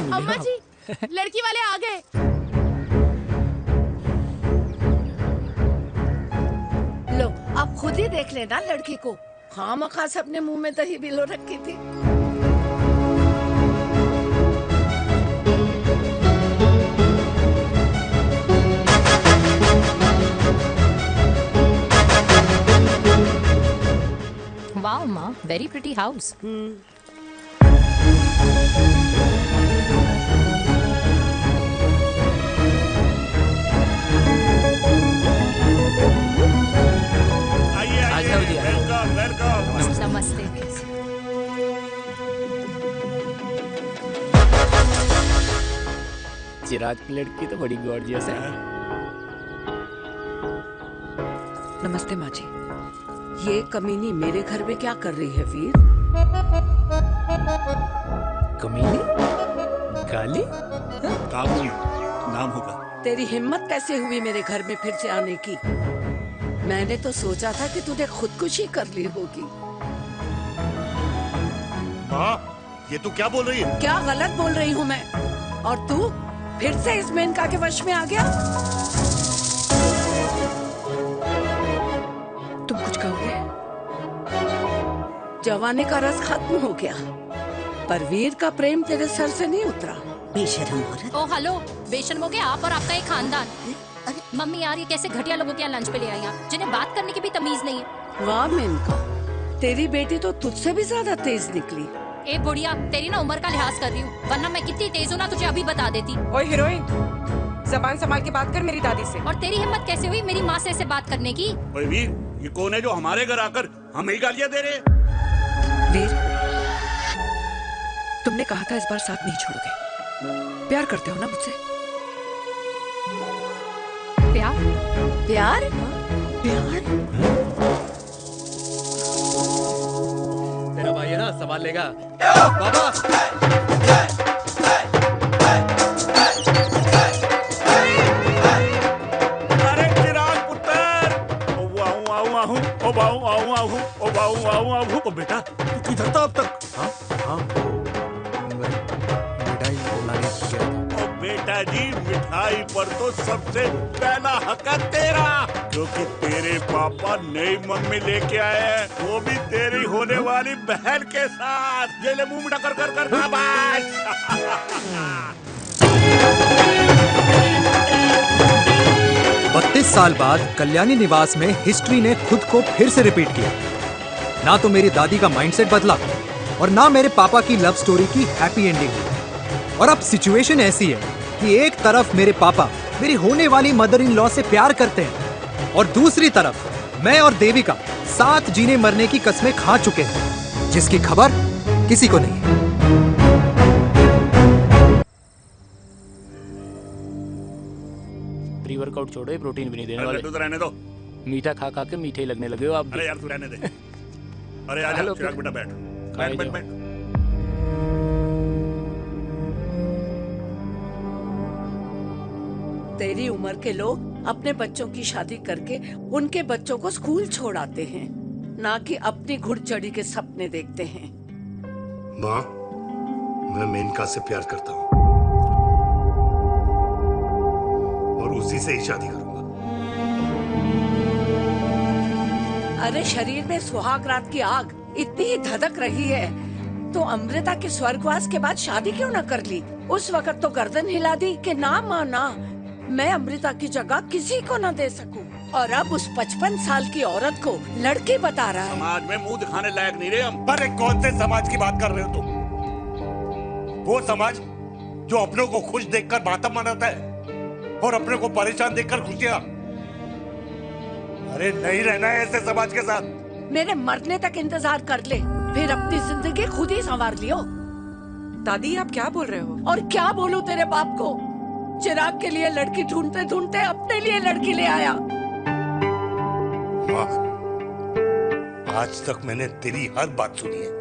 मिले अम्मा आप। जी, लड़की वाले आ गए। लो, आप खुद ही देख लेना लड़की को। खामखा से अपने मुंह में दही बिलो रखी थी। वाओ माँ, वेरी प्रिटी हाउस। आइए आ आइए, जाओ जी, आ जाओ। Welcome welcome. नमस्ते। चिराग की लड़की तो बड़ी गॉर्जियस है। नमस्ते माँ जी। ये कमीनी मेरे घर में क्या कर रही है वीर? कमीनी? गाली? काबू नाम होगा। तेरी हिम्मत कैसे हुई मेरे घर में फिर से आने की? मैंने तो सोचा था कि तूने खुदकुशी कर ली होगी। माँ, ये तू क्या बोल रही है? क्या गलत बोल रही हूँ मैं? और तू फिर से इस मेनका के वश में आ गया? तुम कुछ कहोगे? जवानी का रस खत्म हो गया, पर वीर का प्रेम तेरे सर से नहीं उतरा। बेशरम औरत। ओ हेलो, बेशर्म हो गए आप और आपका एक खानदान। मम्मी यार, ये कैसे घटिया लोगों के यहाँ लंच पे ले आई हैं, जिन्हें बात करने की भी तमीज नहीं है। वाह मेनका, तेरी बेटी तो तुझसे भी ज्यादा तेज निकली। ए बुढ़िया, तेरी ना उम्र का लिहाज कर रही हूँ, वरना मैं कितनी तेज हूँ ना तुझे अभी बता देती। ओए हीरोइन, जबान संभाल के बात कर मेरी दादी से। और तेरी हिम्मत कैसे हुई मेरी माँ से ऐसे बात करने की? ओए वीर, ये कौन है जो हमारे घर आकर हमें ही गालियाँ दे रहे हैं? वीर, तुमने कहा था इस बार साथ नहीं छोड़ोगे। प्यार करते हो ना मुझसे? प्यार? प्यार? प्यार? तेरा भाई है ना, संभाल लेगा। बाबा! अरे चिराग पुत्र, ओ वाहू वाहू वाहू, ओ वाहू वाहू वाहू, ओ वाहू वाहू वाहू। ओ बेटा, तू किधर था अब तक? हाँ हाँ। मिठाई लाने गया था। ओ बेटा जी, मिठाई पर तो सबसे पहला हक है तेरा, क्योंकि तेरे पापा नई मम्मी लेके आए हैं, वो भी तेरी होने वाली बहन के साथ। ये ले मुंह मीठा कर कर कर शाबाश। 32 साल बाद कल्याणी निवास में हिस्ट्री ने खुद को फिर से रिपीट किया। ना तो मेरी दादी का माइंडसेट बदला और ना मेरे पापा की लव स्टोरी की हैप्पी एंडिंग हुई। और अब सिचुएशन ऐसी है कि एक तरफ मेरे पापा मेरी होने वाली मदर इन लॉ से प्यार करते हैं और दूसरी तरफ मैं और देविका साथ जीने मरने की कस्में खा चुके हैं, जिसकी खबर किसी को नहीं है। प्री वर्कआउट छोड़ो, ये प्रोटीन भी नहीं देने अरे वाले। तू तो रहने दो। मीठा खा खा के मीठे ही लगने लगे हो आप भी। अरे यार तू रहने दे। अरे आजा हेलो, चिराग बेटा, बैठ खाए बैठ बैठ जाओ। बैठ। तेरी उम्र के लोग अपने बच्चों की शादी करके उनके बच्चों को स्कूल छोड़ाते हैं, ना कि अपनी घुड़चढ़ी के सपने देखते हैं। माँ, मैं मेनका से प्यार करता हूँ और उसी से ही शादी करूंगा। अरे शरीर में सुहाग रात की आग इतनी ही धधक रही है तो अमृता के स्वर्गवास के बाद शादी क्यों न कर ली? उस वक्त तो गर्दन हिला दी कि ना माँ ना, मैं अमृता की जगह किसी को न दे सकूं। और अब उस 55 साल की औरत को लड़की बता रहा है। समाज में मुंह दिखाने लायक नहीं रहे हम। अरे कौन से समाज की बात कर रहे हो तुम? वो समाज जो अपनों को खुश देखकर मातम मनाता है और अपने को परेशान देखकर खुशियां। अरे नहीं रहना है ऐसे समाज के साथ। मेरे मरने तक इंतजार कर ले, फिर अपनी जिंदगी खुद ही संवार लियो। दादी आप क्या बोल रहे हो? और क्या बोलूं तेरे बाप को? चिराग के लिए लड़की ढूंढते ढूंढते अपने लिए लड़की ले आया। माँ, आज तक मैंने तेरी हर बात सुनी है,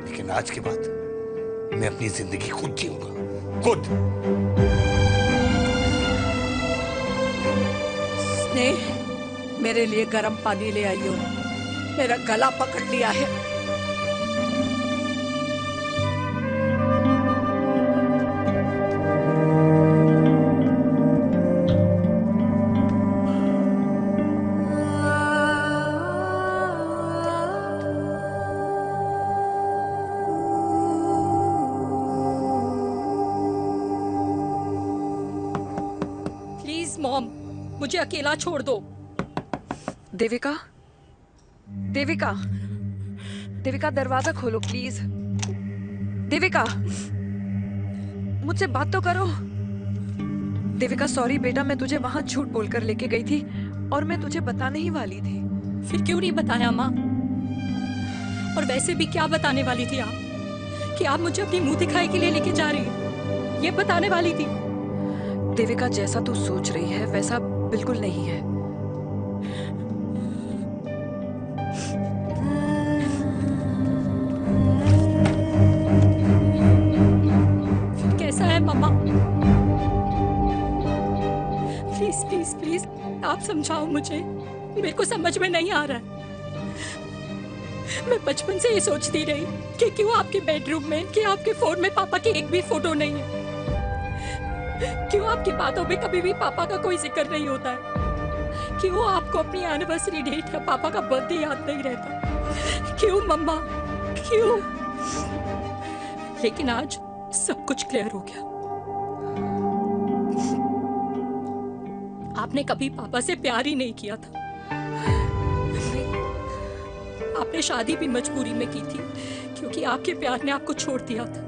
लेकिन आज के बाद मैं अपनी जिंदगी खुद जीऊंगा, खुद। स्नेह, मेरे लिए गर्म पानी ले आइयो, मेरा गला पकड़ लिया है। मॉम, मुझे अकेला छोड़ दो। देविका, देविका, देविका दरवाजा खोलो प्लीज। देविका, मुझसे बात तो करो। देविका सॉरी बेटा, मैं तुझे वहां झूठ बोलकर लेके गई थी और मैं तुझे बताने ही वाली थी। फिर क्यों नहीं बताया माँ? और वैसे भी क्या बताने वाली थी आप कि आप मुझे अपनी मुंह दिखाई के लिए लेके जा रही हैं? ये बताने वाली थी। देविका जैसा तू सोच रही है वैसा बिल्कुल नहीं है। फिर कैसा है मम्मा? प्लीज प्लीज प्लीज आप समझाओ मुझे, मेरे को समझ में नहीं आ रहा है। मैं बचपन से ये सोचती रही कि क्यों आपके बेडरूम में, कि आपके फोन में पापा की एक भी फोटो नहीं है, क्यों आपकी बातों में कभी भी पापा का कोई जिक्र नहीं होता है, क्यों आपको अपनी एनिवर्सरी डेट या पापा का बर्थडे याद नहीं रहता, क्यों मम्मा, क्यों? लेकिन आज सब कुछ क्लियर हो गया। आपने कभी पापा से प्यार ही नहीं किया था। आपने शादी भी मजबूरी में की थी क्योंकि आपके प्यार ने आपको छोड़ दिया था।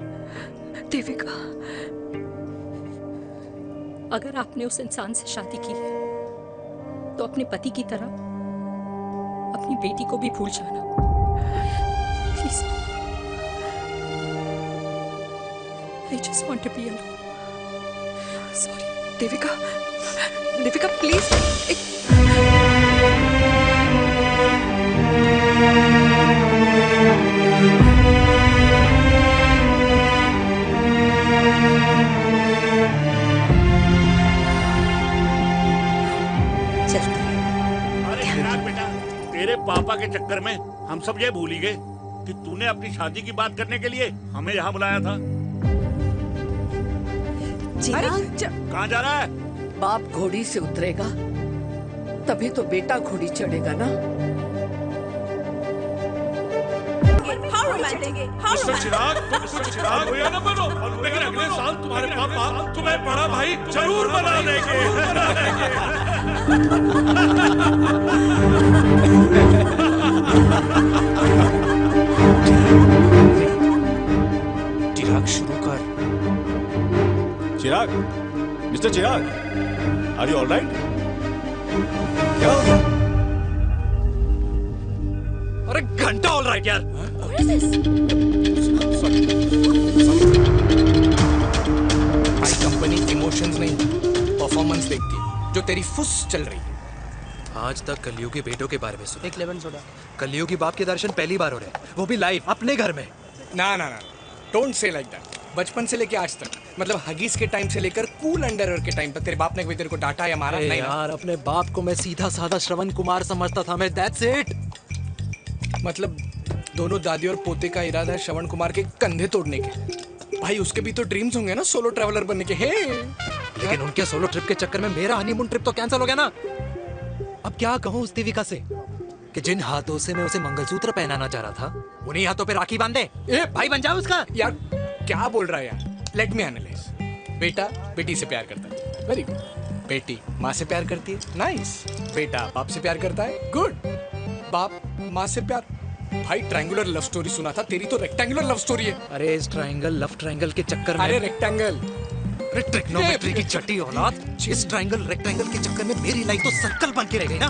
देविका, अगर आपने उस इंसान से शादी की है तो अपने पति की तरह अपनी बेटी को भी भूल जाना please. I just want to be alone. Sorry. Devika, Devika please. अरे चिराग बेटा, तेरे पापा के चक्कर में हम सब ये भूल ही गए कि तूने अपनी शादी की बात करने के लिए हमें यहाँ बुलाया था। कहाँ जा रहा है? बाप घोड़ी से उतरेगा तभी तो बेटा घोड़ी चढ़ेगा ना। मिस्टर चिराग, तुम कुछ चिराग हो या ना बनो, लेकिन अगले साल तुम्हारे पापा तुम्हें बड़ा भाई जरूर बना देंगे। चिराग शुरू कर। Chirag, mister Chirag, are you alright? क्या हो गया? अरे घंटा ऑलराइट यार। भाई कंपनी इमोशंस नहीं परफॉर्मेंस देखती है, जो तेरी फुस चल रही है। आज तक कलयुगी बेटों के बारे में सुना। एक लेमन सोडा। कलयुगी बाप के दर्शन पहली बार हो रहे हैं, वो भी लाइव अपने घर में। ना ना ना, डोंट से लाइक दैट। बचपन से लेके आज तक, मतलब हगीज के टाइम से लेकर कूल अंडरवेयर के टाइम तक तेरे बाप ने कभी तेरे को डांटा या मारा? नहीं यार, अपने बाप को मैं सीधा साधा श्रवण कुमार समझता था मैं, दैट्स इट। मतलब दोनों दादी और पोते का इरादा है श्रवण कुमार के कंधे तोड़ने के। भाई उसके भी तो ड्रीम्स होंगे ना सोलो ट्रैवलर बनने के। हे लेकिन उनके सोलो ट्रिप के चक्कर में मेरा हनीमून ट्रिप तो कैंसिल हो गया ना। अब क्या कहूँ उस देविका से कि जिन हाथों से मैं उसे मंगलसूत्र पहनाना चाह रहा था, उन्हीं हाथों पे राखी बांध दे। भाई बन जाओ उसका। यार क्या बोल रहा है यार? Let me analyse. बेटा बेटी से प्यार करता है, वेरी गुड। बेटी माँ से प्यार करती है, नाइस। बेटा बाप से प्यार करता है, गुड। बाप माँ से प्यार। भाई ट्रायंगुलर लव स्टोरी सुना था, तेरी तो रेक्टेंगुलर लव स्टोरी है। अरे इस ट्रायंगल लव ट्रायंगल के चक्कर में, अरे रेक्टेंगल, अरे ट्रिग्नोमेट्री की छठी औलाद, इस ट्रायंगल रेक्टेंगल के चक्कर में मेरी लाइफ तो सर्कल बन के रह गई ना।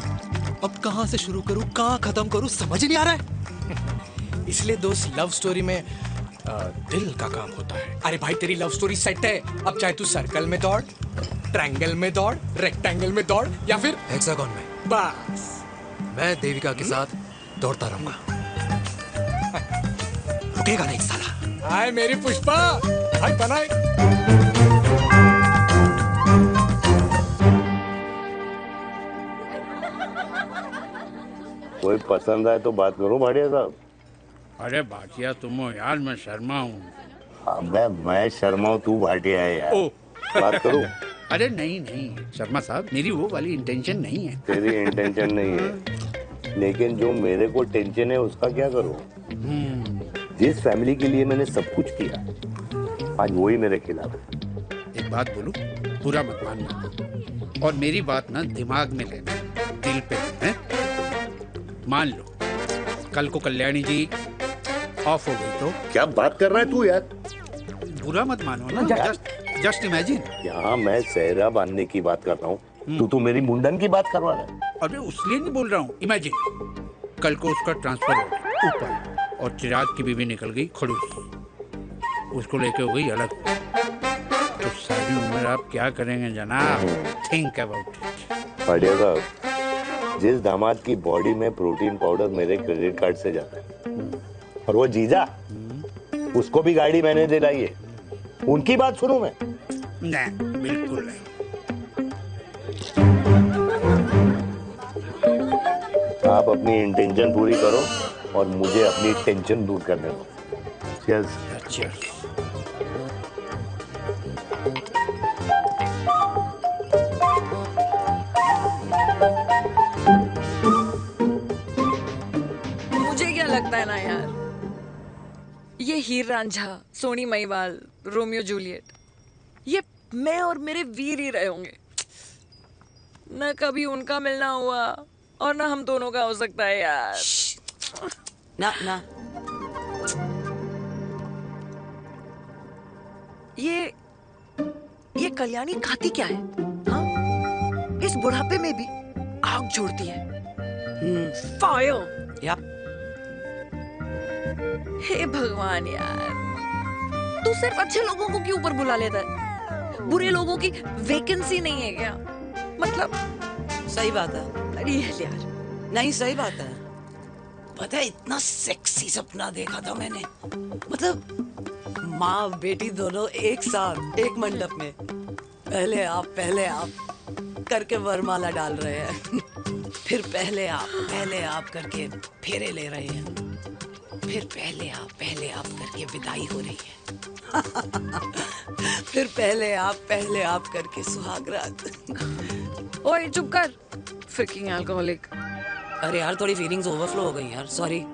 अब कहाँ से शुरू करूँ, कहाँ खत्म करूँ, समझ ही नहीं आ रहा है। इसलिए दोस्त लव स्टोरी में दिल का काम होता है। अरे भाई तेरी लव स्टोरी सेट है, अब चाहे तू सर्कल में दौड़, ट्रायंगल में दौड़, रेक्टेंगल में दौड़ या फिर हेक्सागोन में, बस मैं देविका के साथ दौड़ता रहूंगा। रुकेगा नहीं साला। हाय मेरी पुष्पा, भाई बनाए। कोई पसंद आए तो बात करो भाटिया साहब। अरे भाटिया तुम हो यार, मैं शर्मा हूँ। अबे मैं शर्मा हूँ, तू भाटिया है यार। बात करो। अरे नहीं नहीं शर्मा साहब, मेरी वो वाली इंटेंशन नहीं है। तेरी इंटेंशन नहीं है, लेकिन जो मेरे को टेंशन है उसका क्या करूँ? जिस फैमिली के लिए मैंने सब कुछ किया, आज वही मेरे खिलाफ है। एक बात बोलूं, बुरा मत मानना, और मेरी बात ना दिमाग में लेना, दिल पे लेना। मान लो कल को कल्याणी जी ऑफ हो गई तो क्या बात कर रहा है तू यार? बुरा मत मानो ना, जस्ट इमेजिन। यहाँ मैं सेहरा बांधने की बात कर रहा हूँ, तू मेरी मुंडन की बात करवा रहा है। अरे उसलिए नहीं बोल रहा हूँ, इमेजिन कल को उसका ट्रांसफर हो गया ऊपर और चिराग की बीवी निकल गई खड़ूस, उसको लेके हो गई अलग, तो सारी उम्र आप क्या करेंगे जनाब? Think about it. बढ़िया साहब, जिस दामाद की बॉडी में प्रोटीन पाउडर मेरे क्रेडिट कार्ड से जाता है, और वो जीजा, उसको भी गाड़ी मैंने दिलाई है, उनकी बात सुनूं मैं? नहीं, बिल्कुल नहीं। आप अपनी इंटेंशन पूरी करो और मुझे अपनी टेंशन दूर करने दो। Cheers. Cheers. मुझे क्या लगता है ना यार, ये हीर रांझा, सोनी महिवाल, रोमियो जूलियट, ये मैं और मेरे वीर ही रहे होंगे। न कभी उनका मिलना हुआ और ना हम दोनों का हो सकता है यार। ना ना, ये कल्याणी खाती क्या है? हाँ? इस बुढ़ापे में भी आग जोड़ती है। फायर। या हे भगवान यार, तू सिर्फ अच्छे लोगों को क्यों ऊपर बुला लेता है? बुरे लोगों की वैकेंसी नहीं है क्या? मतलब सही बात है। अरे यार, नहीं सही बात है। पता है इतना सेक्सी सपना देखा था मैंने, मतलब माँ बेटी दोनों एक साथ एक मंडप में, पहले आप करके वरमाला डाल रहे हैं, फिर पहले आप करके फेरे ले रहे हैं, फिर पहले आप करके विदाई हो रही है, फिर पहले आप करके सुहागरात। ओए चुप कर, फ्रिकिंग अल्कोहलिक। अरे यार थोड़ी फीलिंग्स ओवरफ्लो हो गई यार, सॉरी।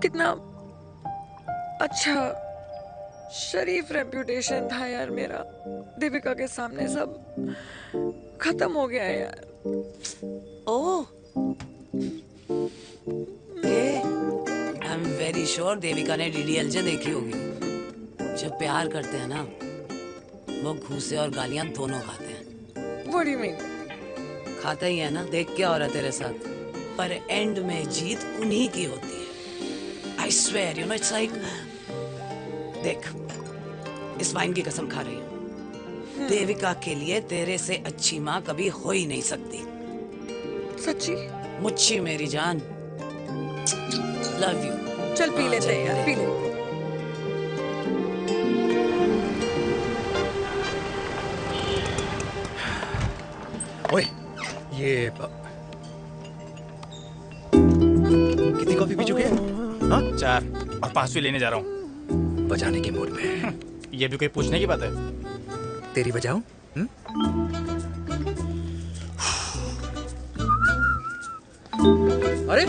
कितना अच्छा शरीफ रेप्यूटेशन था यार मेरा, देविका के सामने सब खत्म हो गया है यार। Oh, I am very sure Devika ने डीडीएलजे देखी होगी। जब प्यार करते हैं ना, वो घूसे और गालियां दोनों खाते हैं। What do you mean? खाता ही है ना, देख क्या हो रहा है तेरे साथ, पर एंड में जीत उन्हीं की होती है। I swear, you know, it's like, देख, इस वाइन की कसम खा रही हूँ, देविका के लिए तेरे से अच्छी माँ कभी हो ही नहीं सकती। सच्ची? मुच्छी मेरी जान, लव यू। चल पी लेते हैं यार, पी ले। ओए, ये कितनी कॉफी पी चुके हैं? हाँ? 4 और 5वीं लेने जा रहा हूँ। बजाने के मूड में। ये भी कोई पूछने की बात है? तेरी बजाऊं? अरे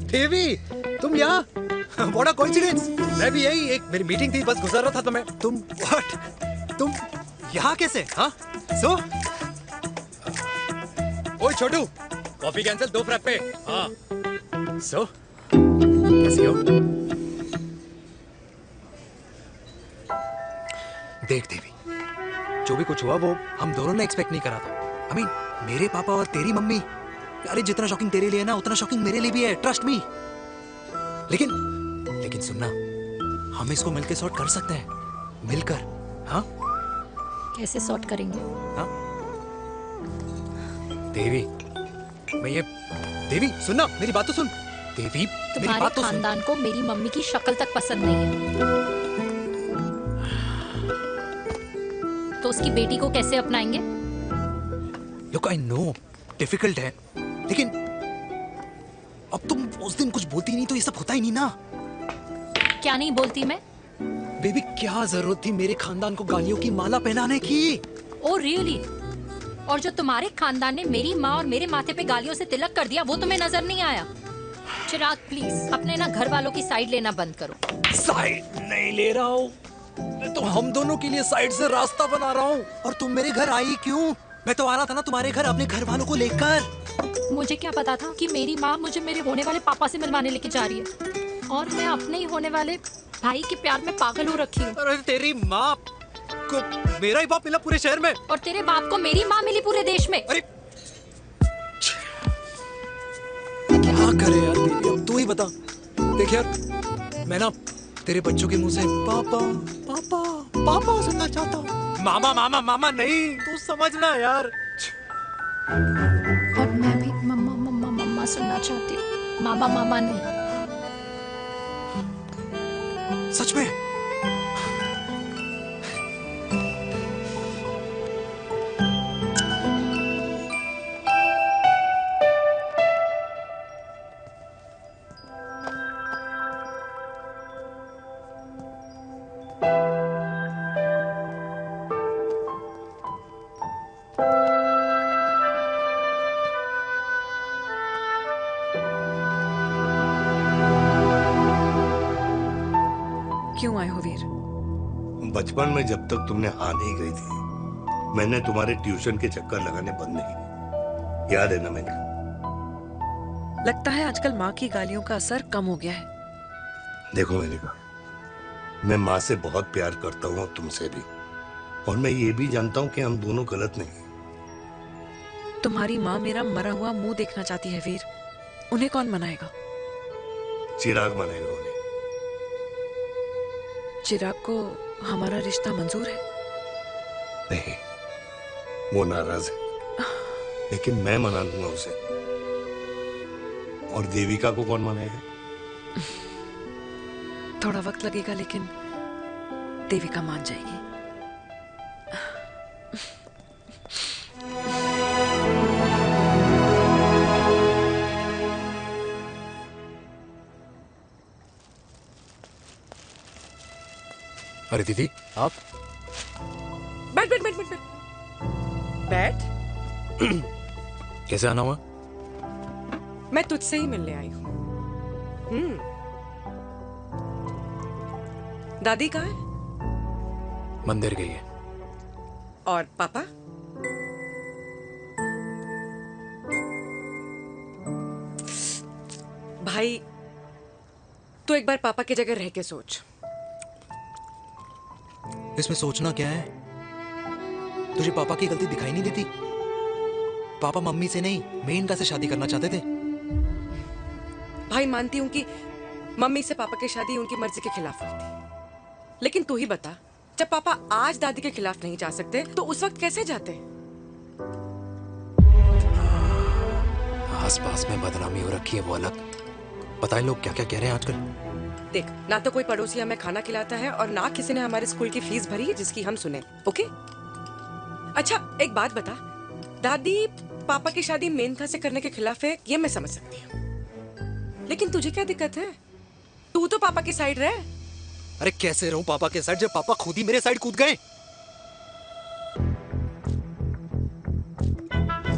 देवी, तुम यहाँ? What a coincidence! मैं भी यही, एक मेरी मीटिंग थी, बस गुजर रहा था तो मैं। तुम यहाँ कैसे? हाँ? ओए छोटू, कॉफी कैंसिल, 2 फ्रैप्पे। हाँ। कैसी हो? देख देवी, जो भी कुछ हुआ वो हम दोनों ने एक्सपेक्ट नहीं करा था। I mean, मेरे पापा और तेरी मम्मी, अरे जितना शॉकिंग तेरे लिए ना, उतना शॉकिंग मेरे लिए भी है, ट्रस्ट मी। लेकिन सुनना, हम इसको मिलकर सॉर्ट कर सकते हैं, मिलकर। हाँ? कैसे सॉर्ट करेंगे? हाँ? देवी, देवी सुनना, मेरी बात तो सुन। देवी, मेरी बात तो सुन। खानदान को मेरी मम्मी की शक्ल तक पसंद नहीं है, तो उसकी बेटी को कैसे अपनाएंगे? Look, I know, डिफिकल्ट है, लेकिन अब तुम उस दिन कुछ बोलती नहीं तो ये सब होता ही नहीं ना। क्या नहीं बोलती मैं? बेबी, क्या जरूरत थी मेरे खानदान को गालियों की माला पहनाने की? Oh really? और जो तुम्हारे खानदान ने मेरी माँ और मेरे माथे पे गालियों से तिलक कर दिया, वो तुम्हें नजर नहीं आया? चिराग प्लीज अपने ना घर वालों की साइड लेना बंद करो। साइड नहीं ले रहा हूँ, तो हम दोनों के लिए साइड से रास्ता बना रहा हूँ। और तुम मेरे घर आई क्यों? मैं तो आ रहा था ना तुम्हारे घर अपने घर वालों को लेकर। मुझे क्या पता था कि मेरी माँ मुझे मेरे होने वाले पापा से मिलवाने लेके जा रही है, और मैं अपने ही होने वाले भाई के प्यार में पागल हो रखी हूँ। अरे तेरी माँ को मेरा ही बाप मिला पूरे शहर में, और तेरे बाप को मेरी माँ मिली पूरे देश में। अरे क्या करे यार देवी, अब तू ही बता। देख यार, मैं ना तेरे बच्चों के मुंह से पापा पापा पापा सुनना चाहता हूँ। मामा मामा मामा नहीं, तू समझना यार। और मैं भी मम्मा मम्मा मम्मा सुनना चाहती हूँ, मामा मामा नहीं। सच में? क्यों आए हो वीर? बचपन में जब तक तुमने हाँ नहीं गई थी, मैंने तुम्हारे ट्यूशन के चक्कर लगाने बंद नहीं किए। याद है ना मैंने? लगता है आजकल माँ की गालियों का असर कम हो गया है। देखो मेनका, मैं माँ से बहुत प्यार करता हूँ और तुमसे भी, और मैं ये भी जानता हूँ कि हम दोनों गलत नहीं। तुम्हारी माँ मेरा मरा हुआ मुंह देखना चाहती है वीर। उन्हें कौन मनाएगा? चिराग मनाएगा उन्हें। चिराग को हमारा रिश्ता मंजूर है? नहीं, वो नाराज है, लेकिन मैं मना दूंगा उसे। और देविका को कौन मनाएगा? थोड़ा वक्त लगेगा, लेकिन देविका मान जाएगी। अरे दीदी, आप बैठ बैठ बैठ बैठ बैठ बैठ। कैसे आना हुआ? मैं तुझसे ही मिलने आई हूँ। दादी कहाँ है? मंदिर गई है। और पापा? भाई, तू एक बार पापा की जगह रह के सोच। इसमें सोचना क्या है? तुझे पापा की गलती दिखाई नहीं देती? पापा मम्मी से नहीं, मेनका से शादी करना चाहते थे। भाई, मानती हूँ कि मम्मी से पापा की शादी उनकी मर्जी के खिलाफ हुई थी, लेकिन तू ही बता, जब पापा आज दादी के खिलाफ नहीं जा सकते तो उस वक्त कैसे जाते? आस पास में बदनामी हो रखी है, वो अलग। पता है लोग क्या क्या कह रहे हैं आजकल? देख, ना तो कोई पड़ोसी हमें खाना खिलाता है और ना किसी ने हमारे स्कूल की फीस भरी है जिसकी हम सुने। ओके? अच्छा, एक बात बता, दादी पापा की शादी मेनका से करने के खिलाफ है, ये मैं समझ सकती हूँ, लेकिन तुझे क्या दिक्कत है? तू तो पापा की साइड रहे। अरे कैसे रहूं पापा के साइड जब पापा खुद ही मेरे साइड कूद गए?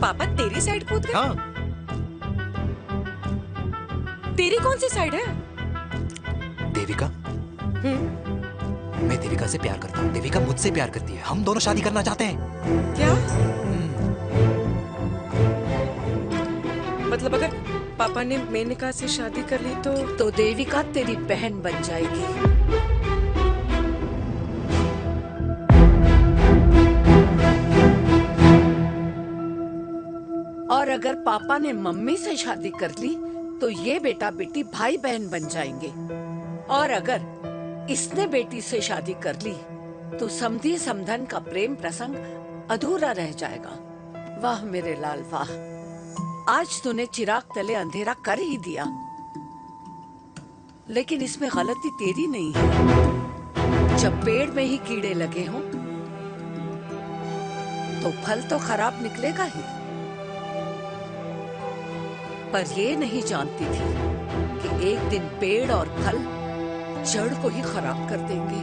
पापा तेरी साइड कूद गए? हाँ। तेरी कौन सी साइड है? देविका। मैं देविका से प्यार करता हूँ, देविका मुझसे प्यार करती है, हम दोनों शादी करना चाहते हैं। क्या? मतलब अगर पापा ने मेनका से शादी कर ली तो देविका तेरी बहन बन जाएगी। और अगर पापा ने मम्मी से शादी कर ली तो ये बेटा बेटी भाई बहन बन जाएंगे। और अगर इसने बेटी से शादी कर ली तो समधी समधन का प्रेम प्रसंग अधूरा रह जाएगा। वाह मेरे लाल वाह, आज तूने चिराग तले अंधेरा कर ही दिया, लेकिन इसमें गलती तेरी नहीं है। जब पेड़ में ही कीड़े लगे हों तो फल तो खराब निकलेगा ही। पर ये नहीं जानती थी कि एक दिन पेड़ और फल जड़ को ही खराब कर देंगे।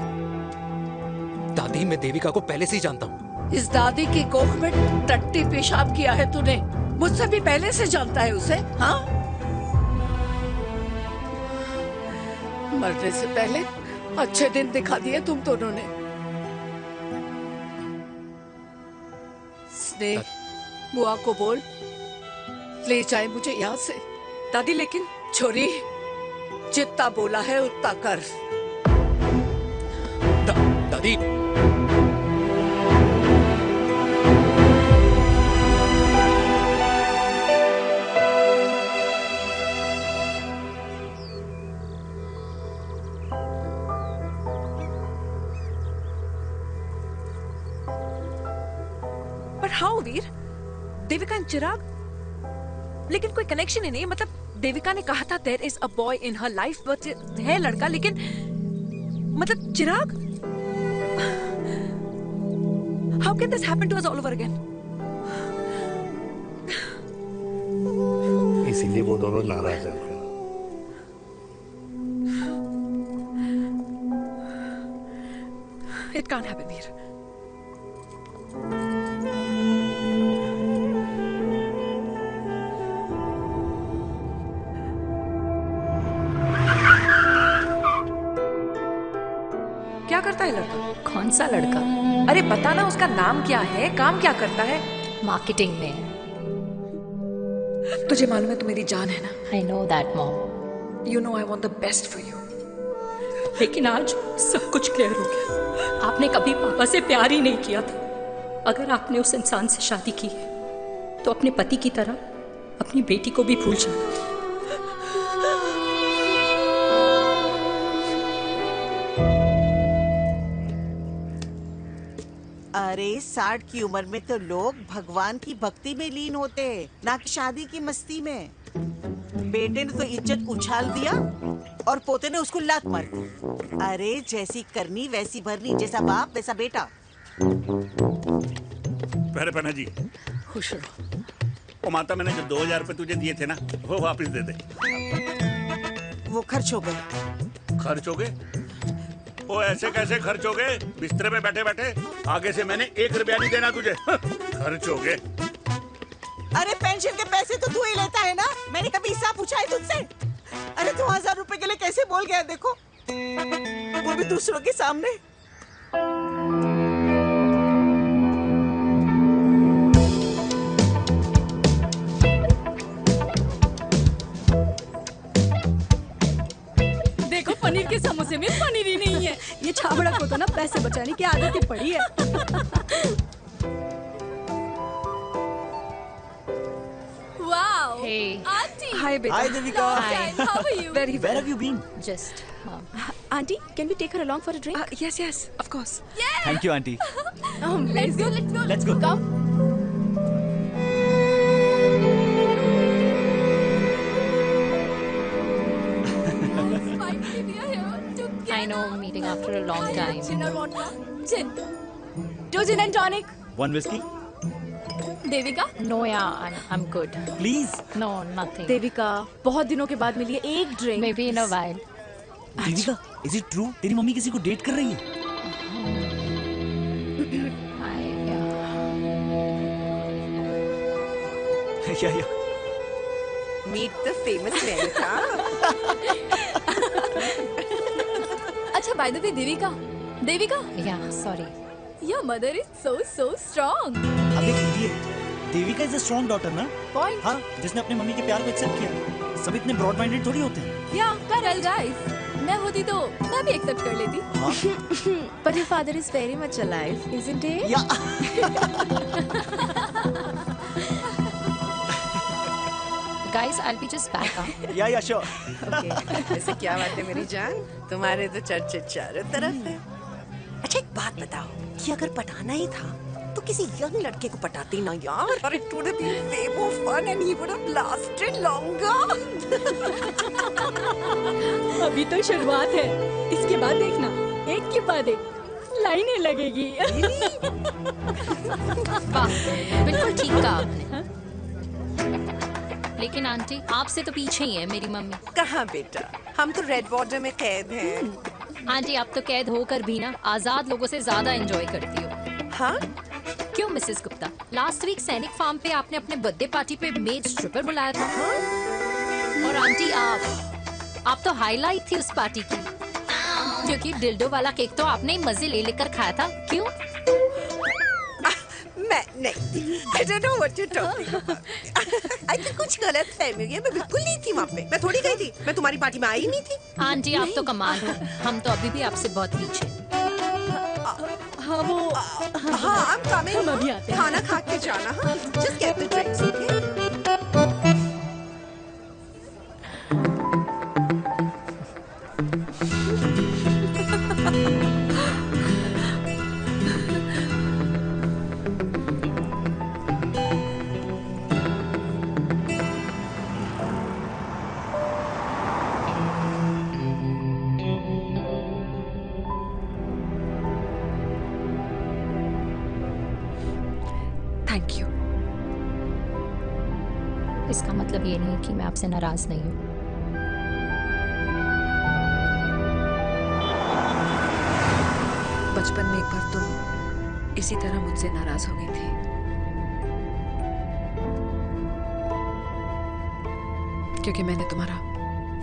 दादी, मैं देविका को पहले से ही जानता हूँ। इस दादी की कोख में टट्टी पेशाब किया है तूने, मुझसे भी पहले से जानता है उसे। हाँ, मरने से पहले अच्छे दिन दिखा दिए तुम दोनों ने। स्नेह, बुआ को बोल ले जाए मुझे यहाँ से। दादी लेकिन छोरी, जितना बोला है उतना कर। दादी पर हाउ वीर? देविका एंड चिराग, लेकिन कोई कनेक्शन ही नहीं। मतलब देविका ने कहा था there is a boy in her life, but है लड़का, लेकिन मतलब Chirag, how can this happen to us all over again? इसीलिए वो दोनों नाराज हैं। It can't happen Veer. क्या करता है लड़का? कौन सा लड़का? अरे बता ना, उसका नाम क्या है, काम क्या करता है? मार्केटिंग में। तुझे मालूम है तू मेरी जान है ना? I know that mom. You know I want the best for you. लेकिन आज सब कुछ क्लियर हो गया। आपने कभी पापा से प्यार ही नहीं किया था। अगर आपने उस इंसान से शादी की है तो अपने पति की तरह अपनी बेटी को भी भूल जाना। अरे 60 की उम्र में तो लोग भगवान की भक्ति में लीन होते हैं, ना कि शादी की मस्ती में। बेटे ने तो इज्जत उछाल दिया और पोते ने उसको लात मार दी। अरे जैसी करनी वैसी भरनी, जैसा बाप वैसा बेटा। पहले पन्ना जी, खुश रहो। ओ माता, मैंने जो 2000 रुपए तुझे दिए थे ना, वो वापस दे दे। वो खर्च हो गए। खर्च हो गए? ओ ऐसे कैसे खर्च हो गए? बिस्तर पे बैठे बैठे। आगे से मैंने 1 रुपया नहीं देना तुझे। खर्च हो गए। अरे पेंशन के पैसे तो तू ही लेता है ना, मैंने कभी हिसाब पूछा है तुझसे? अरे 2000 रुपए के लिए कैसे बोल गया देखो, वो भी दूसरों के सामने। देखो पनीर के समोसे में पनीर ही नहीं है। ये छाबड़ा को तो ना पैसे बचाने की आदत ही पड़ी है। Wow. Hey. Auntie. Hi, beta. Hi, Devika. Hi. How are you? Very Where well. have you been? Just. Auntie, can we take her along for a drink? Yes, yes, of course. Thank you, auntie. Let's go. Let's go. Let's go. Come. Finally, we are here together. I know, meeting after a long time. Gin or vodka? Gin. 2 gin and tonic. One whiskey, Devika? No, yeah, I'm good. please. No, nothing. Devika, बहुत दिनों के बाद मिली है, एक drink. Maybe in a while. Devika, is it true? तेरी mummy किसी को date कर रही है? Yeah. Meet the famous America. अच्छा, by the way, Devika, Devika, Yeah, sorry. your mother is so strong. अबे idiot. Devika is a strong daughter ना? Point. हाँ, जिसने अपने मम्मी के प्यार को एक्सेप्ट किया। सब इतने ब्रॉड माइंडेड थोड़ी होते हैं। Yeah, correct, guys. मैं होती तो मैं भी एक्सेप्ट कर लेती। But your father is very much alive, isn't he? Guys, I'll be just back up. Yeah, sure. ऐसे क्या बात है मेरी जान, तुम्हारे तो चर्चे चारों तरफ है। अच्छा एक बात बताओ कि अगर पटाना ही था तो किसी यंग लड़के को पटाती ना यार, और it would have been way more fun and he would have lasted longer. अभी तो शुरुआत है, इसके बाद देखना, एक के बाद एक लाइनें लगेगी। वाह, बिल्कुल ठीक कहा आपने। लेकिन आंटी, आपसे तो पीछे ही है मेरी मम्मी। कहाँ बेटा, हम तो रेड वाटर में कैद हैं। आंटी, आप तो कैद होकर भी ना आजाद लोगों से ज्यादा एंजॉय करती हो। हाँ? क्यों मिसेस गुप्ता, लास्ट वीक सैनिक फार्म पे आपने अपने बर्थडे पार्टी पे मेड स्ट्रिपर बुलाया था। और आंटी, आप तो हाईलाइट थी उस पार्टी की। क्योंकि डिल्डो वाला केक तो आपने ही मजे ले लेकर खाया था, क्यों? मैं नहीं, I don't know what you're talking about. I think कुछ गलत फहमी हुई है, मैं बिल्कुल नहीं थी वहाँ पे, मैं थोड़ी गई थी, मैं तुम्हारी पार्टी में आई ही नहीं थी। आंटी आप तो कमाल हो, हम तो अभी भी आपसे बहुत पीछे। हाँ वो हाँ I'm coming, हम अभी आते हैं। खाना खा के जाना, हाँ just get the drinks, okay? Thank you. इसका मतलब ये नहीं कि मैं आपसे नाराज नहीं हूँ। बचपन में एक बार तुम इसी तरह मुझसे नाराज हो गई थी। क्योंकि मैंने तुम्हारा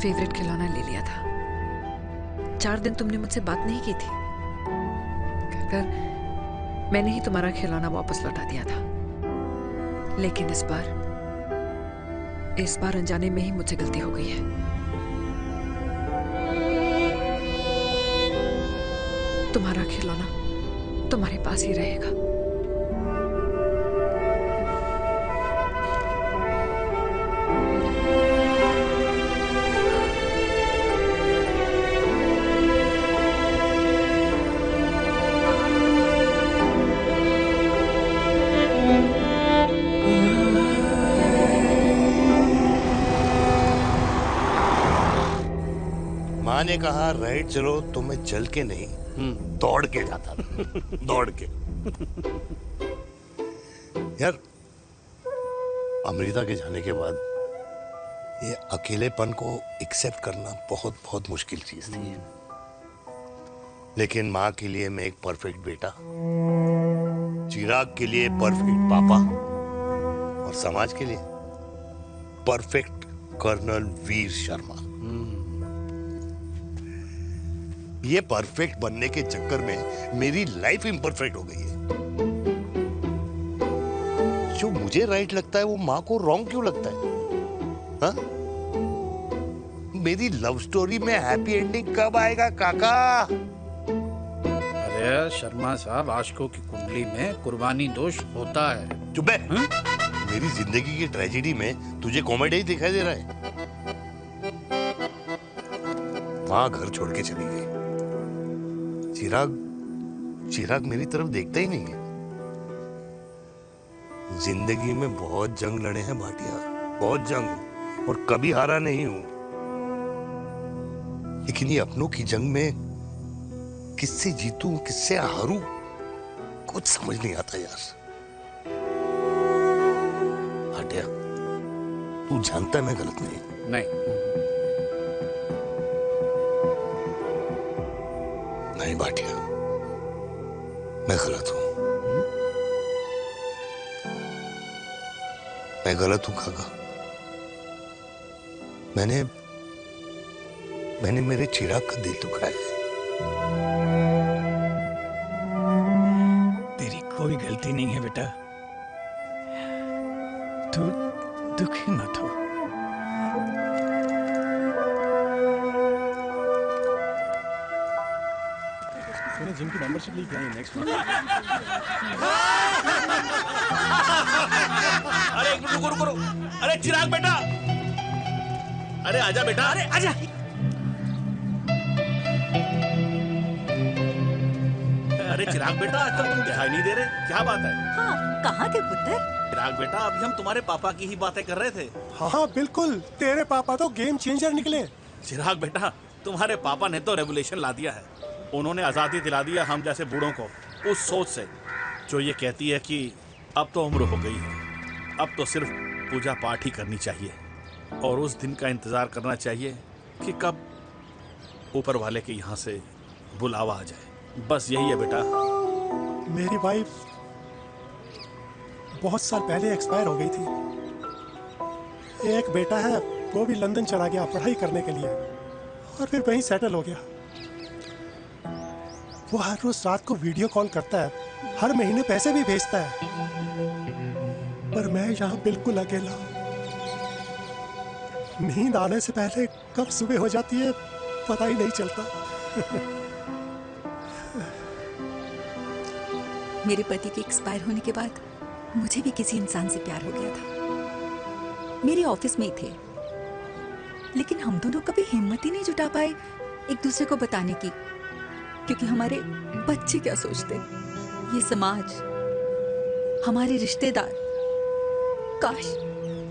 फेवरेट खिलौना ले लिया था। 4 दिन तुमने मुझसे बात नहीं की थी। फिर मैंने ही तुम्हारा खिलौना वापस लौटा दिया था। लेकिन इस बार अनजाने में ही मुझसे गलती हो गई है। तुम्हारा खिलौना तुम्हारे पास ही रहेगा। माँ ने कहा राइट चलो तो मैं चल के नहीं दौड़ के जाता था। दौड़ के। यार अमृता के जाने के बाद ये अकेलेपन को एक्सेप्ट करना बहुत बहुत मुश्किल चीज थी। लेकिन माँ के लिए मैं एक परफेक्ट बेटा, चिराग के लिए परफेक्ट पापा और समाज के लिए परफेक्ट कर्नल वीर शर्मा। ये परफेक्ट बनने के चक्कर में मेरी लाइफ इम्परफेक्ट हो गई है। जो मुझे राइट लगता है वो माँ को रॉन्ग क्यों लगता है? हा? मेरी लव स्टोरी में हैप्पी एंडिंग कब आएगा काका? अरे शर्मा साहब, आशिकों की कुंडली में कुर्बानी दोष होता है। चुप है। मेरी जिंदगी की ट्रेजेडी में तुझे कॉमेडी ही दिखाई दे रहा है। माँ घर छोड़ के चली गई। चिराग मेरी तरफ देखता ही नहीं है। जिंदगी में बहुत जंग लड़े हैं भाटिया, बहुत जंग, और कभी हारा नहीं हूं। लेकिन ये अपनों की जंग में किससे जीतूं किससे हारूं कुछ समझ नहीं आता यार। भाटिया तू जानता है मैं गलत नहीं नहीं भाटिया, मैं गलत हूं। मैं गलत हूं काका। मैंने मेरे चिराग का दिल दुखाया है। तेरी कोई गलती नहीं है बेटा, तू दुखी मत हो। जिम की मेंबरशिप ली क्या है नेक्स्ट मंथ? अरे रुको, अरे चिराग बेटा, अरे आजा बेटा, अरे आजा। अरे चिराग बेटा, आजकल तुम दिखाई नहीं दे रहे, क्या बात है? हाँ, कहाँ थे पुत्र? चिराग बेटा, अभी हम तुम्हारे पापा की ही बातें कर रहे थे। हाँ बिल्कुल, तेरे पापा तो गेम चेंजर निकले। चिराग बेटा, तुम्हारे पापा ने तो रेवोल्यूशन ला दिया है। उन्होंने आज़ादी दिला दिया हम जैसे बूढ़ों को उस सोच से जो ये कहती है कि अब तो उम्र हो गई है, अब तो सिर्फ पूजा पाठ ही करनी चाहिए और उस दिन का इंतज़ार करना चाहिए कि कब ऊपर वाले के यहाँ से बुलावा आ जाए। बस यही है बेटा। मेरी वाइफ बहुत साल पहले एक्सपायर हो गई थी। एक बेटा है, वो भी लंदन चला गया पढ़ाई करने के लिए और फिर वहीं सेटल हो गया। वो हर रोज रात को वीडियो कॉल करता है, हर महीने पैसे भी भेजता है, पर मैं यहाँ बिल्कुल अकेला हूँ। नींद आने से पहले कब सुबह हो जाती है पता ही नहीं चलता। मेरे पति के एक्सपायर होने के बाद मुझे भी किसी इंसान से प्यार हो गया था। मेरे ऑफिस में ही थे, लेकिन हम दोनों कभी हिम्मत ही नहीं जुटा पाए एक दूसरे को बताने की, क्योंकि हमारे बच्चे क्या सोचते, ये समाज, हमारे रिश्तेदार। काश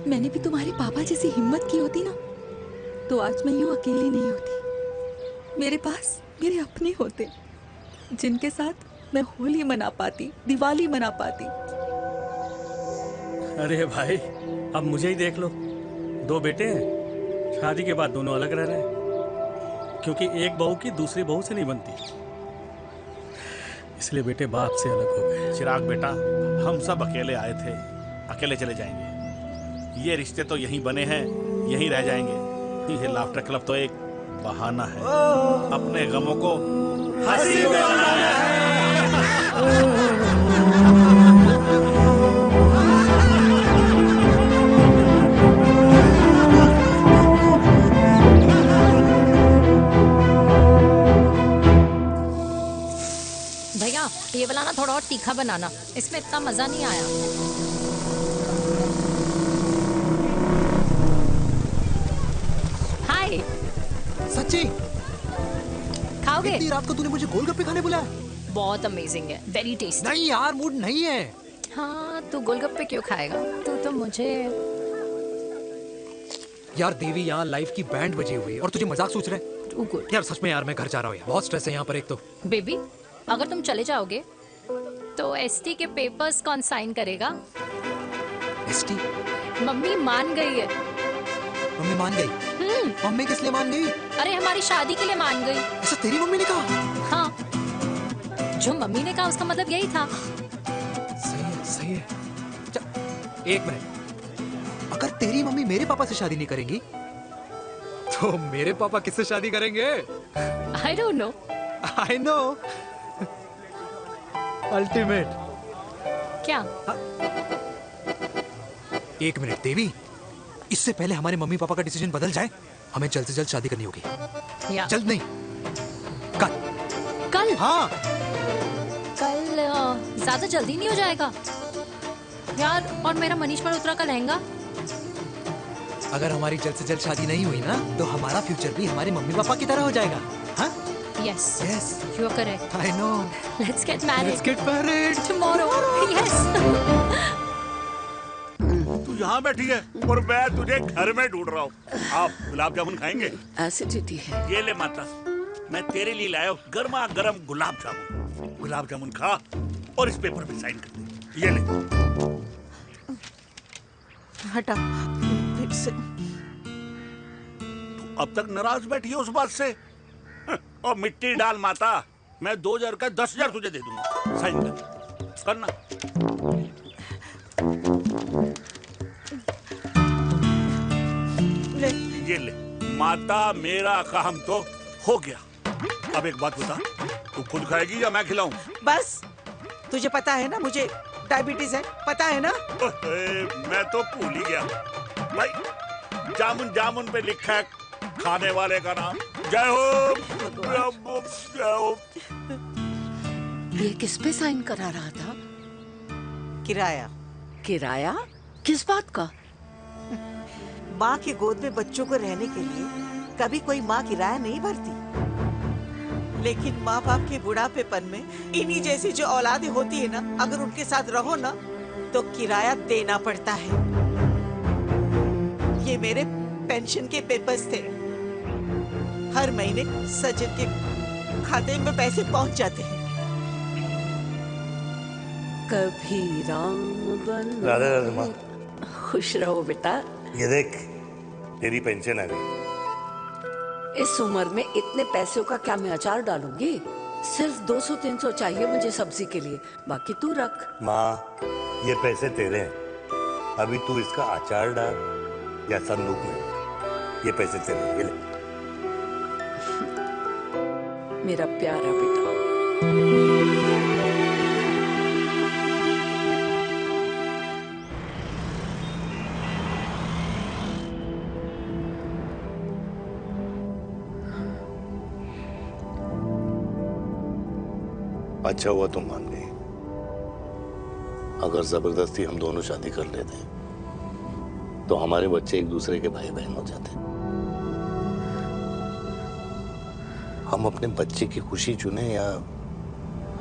मैंने भी तुम्हारे पापा जैसी हिम्मत की होती ना, तो आज मैं यूं अकेली नहीं होती। मेरे पास मेरे अपने होते, जिनके साथ मैं होली मना पाती, दिवाली मना पाती। अरे भाई, अब मुझे ही देख लो, 2 बेटे हैं, शादी के बाद दोनों अलग रह रहे हैं, क्योंकि एक बहू की दूसरी बहू से नहीं बनती, इसलिए बेटे बाप से अलग हो गए। चिराग बेटा, हम सब अकेले आए थे, अकेले चले जाएंगे। ये रिश्ते तो यहीं बने हैं, यहीं रह जाएंगे। ये लाफ्टर क्लब तो एक बहाना है अपने गमों को हंसी में बनाना है। भैया ये वाला ना थोड़ा और तीखा बनाना, इसमें इतना मजा नहीं आया। हाय। सच्ची? खाओगे? इतनी रात को तूने मुझे गोलगप्पे खाने बुलाया? बहुत अमेजिंग है, वेरी टेस्टी। नहीं यार, मूड नहीं है। हाँ, तू गोलगप्पे क्यों खाएगा? तू तो मुझे। यार देवी, यहाँ लाइफ की बैंड बजी हुई है और तुझे मजाक सोच रहे हैं? यार सच में यार, मैं घर जा रहा हूँ यार, बहुत स्ट्रेस है यहाँ पर। एक तो बेबी, अगर तुम चले जाओगे तो एसटी के पेपर्स कौन साइन करेगा? एसटी? मम्मी मान गई है। मम्मी मान गई? मम्मी किस लिए मान गई? अरे हमारी शादी के लिए मान गई। ऐसा तेरी मम्मी ने कहा? हाँ, जो मम्मी ने कहा उसका मतलब यही था। सही है, सही है। एक मिनट, अगर तेरी मम्मी मेरे पापा से शादी नहीं करेंगी तो मेरे पापा किससे शादी करेंगे? I don't know. I know. Ultimate. क्या? एक मिनट देवी, इससे पहले हमारे मम्मी पापा का डिसीजन बदल जाए, हमें जल्द से जल्द शादी करनी होगी। जल्द नहीं, कल। कल? हाँ। कल ज्यादा जल्दी नहीं हो जाएगा यार? और मेरा मनीष मल्होत्रा का लहंगा? अगर हमारी जल्द से जल्द शादी नहीं हुई ना, तो हमारा फ्यूचर भी हमारे मम्मी पापा की तरह हो जाएगा। हाँ? Yes. Yes. You are correct. I know. Let's get married. Let's get married. Tomorrow. Yes. तू यहाँ बैठी है और मैं तुझे घर में ढूंढ रहा हूँ। आप गुलाब जामुन खाएंगे? एसिडिटी है। ये ले माता, मैं तेरे लिए लाया हूँ गर्मा गर्म गुलाब जामुन। गुलाब जामुन खा और इस पेपर पे साइन कर दे। ये ले। हटा फिर से। तू अब तक नाराज बैठी है उस बात से? और मिट्टी डाल माता, मैं 2000 का 10,000 तुझे दे दूंगा। साइन कर, करना। ले। ये ले माता, मेरा काम तो हो गया। अब एक बात बता, तू खुद खाएगी या मैं खिलाऊं? बस, तुझे पता है ना मुझे डायबिटीज है, पता है ना? मैं तो भूल ही गया भाई। जामुन जामुन पे लिखा है खाने वाले का नाम। जय हो, जय हो। ये किस पे साइन करा रहा था? किराया। किराया? किस बात का? माँ की गोद में बच्चों को रहने के लिए कभी कोई माँ किराया नहीं भरती, लेकिन माँ बाप के बुढ़ापेपन में इन्हीं जैसी जो औलादें होती है ना, अगर उनके साथ रहो ना तो किराया देना पड़ता है। ये मेरे पेंशन के पेपर्स थे, हर महीने सचिन के खाते में पैसे पहुंच जाते हैं। कभी राम बन। राधे राधे माँ। खुश रहो बेटा। ये देख, तेरी पेंशन आ गई। इस उम्र में इतने पैसों का क्या मैं अचार डालूंगी? सिर्फ 200-300 चाहिए मुझे सब्जी के लिए, बाकी तू रख। माँ, ये पैसे तेरे हैं, अभी तू इसका अचार डाल या संदूक में, ये पैसे तेरे हैं। ये ले। मेरा प्यारा बेटा, अच्छा हुआ तुम मान गई। अगर जबरदस्ती हम दोनों शादी कर लेते तो हमारे बच्चे एक दूसरे के भाई बहन हो जाते। हम अपने बच्चे की खुशी चुने या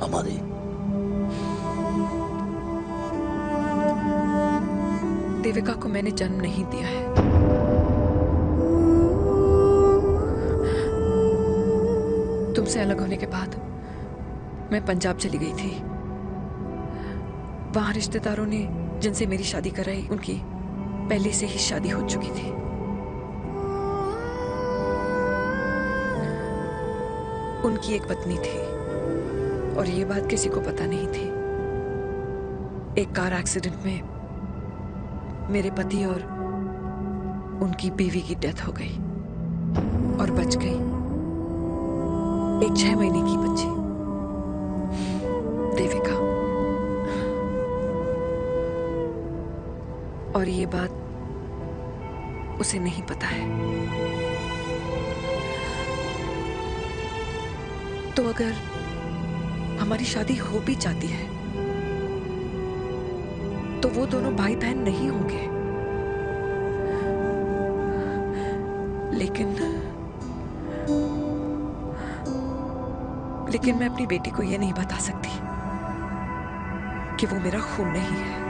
हमारी? देविका को मैंने जन्म नहीं दिया है। तुमसे अलग होने के बाद मैं पंजाब चली गई थी। वहां रिश्तेदारों ने जिनसे मेरी शादी कराई उनकी पहले से ही शादी हो चुकी थी। उनकी एक पत्नी थी और ये बात किसी को पता नहीं थी। एक कार एक्सीडेंट में मेरे पति और उनकी बीवी की डेथ हो गई और बच गई एक 6 महीने की बच्ची, देविका। और ये बात उसे नहीं पता है। तो अगर हमारी शादी हो भी जाती है तो वो दोनों भाई बहन नहीं होंगे। लेकिन मैं अपनी बेटी को ये नहीं बता सकती कि वो मेरा खून नहीं है।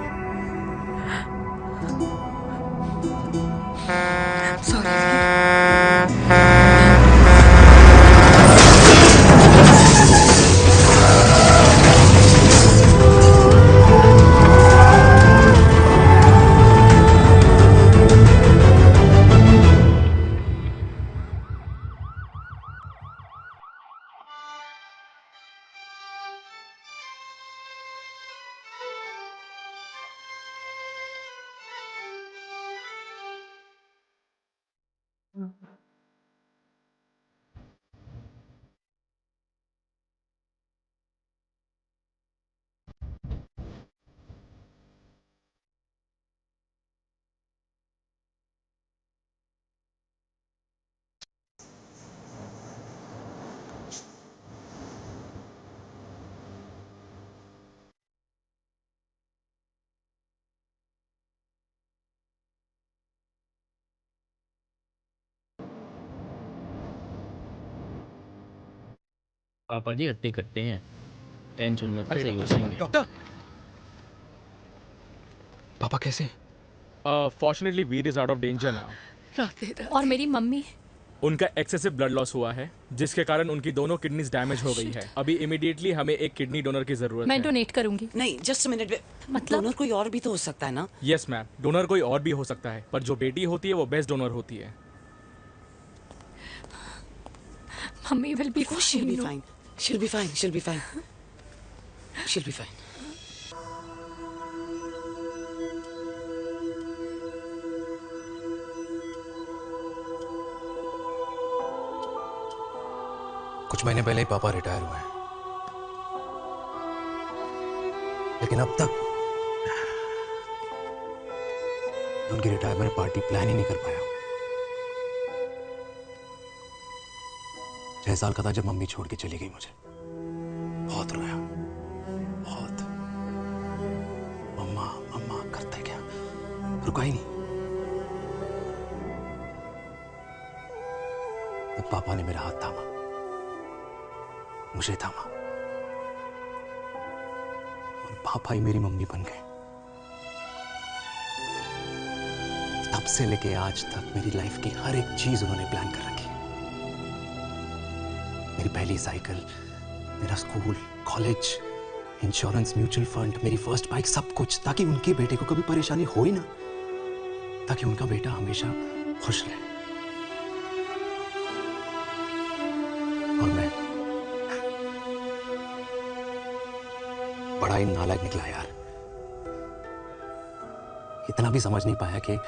पापा जी हत्ते करते हैं, टेंशन मत ले, सही हो जाएंगे। डॉक्टर, पापा कैसे? Fortunately Veer is out of danger now. और मेरी मम्मी? उनका एक्सेसिव ब्लड लॉस हुआ है जिसके कारण उनकी दोनों किडनीज डैमेज हो गई है। अभी इमीडिएटली हमें एक किडनी डोनर की जरूरत है। मैं डोनेट करूंगी। नहीं, जस्ट मिनट। मतलब डोनर कोई और भी तो हो सकता है ना? यस मैम, डोनर कोई और भी हो सकता है, पर जो बेटी होती है वो बेस्ट डोनर होती है। Mummy will be she'll be fine. She'll be fine. She'll be fine. She'll be fine. कुछ महीने पहले ही पापा रिटायर हुए हैं, लेकिन अब तक उनकी रिटायरमेंट पार्टी प्लान ही नहीं कर पाया। 6 साल का था जब मम्मी छोड़ के चली गई मुझे। बहुत रोया, बहुत। मम्मा मम्मा करते क्या, रुका ही नहीं। तब पापा ने मेरा हाथ थामा, मुझे थामा, और पापा ही मेरी मम्मी बन गए। तब से लेके आज तक मेरी लाइफ की हर एक चीज उन्होंने प्लान कर रखी। मेरी पहली साइकिल, मेरा school, college, insurance, mutual fund, मेरी फर्स्ट बाइक, सब कुछ, ताकि उनके बेटे को कभी परेशानी हो ही ना, ताकि उनका बेटा हमेशा खुश रहे। और मैं बड़ा ही नालायक निकला यार। इतना भी समझ नहीं पाया कि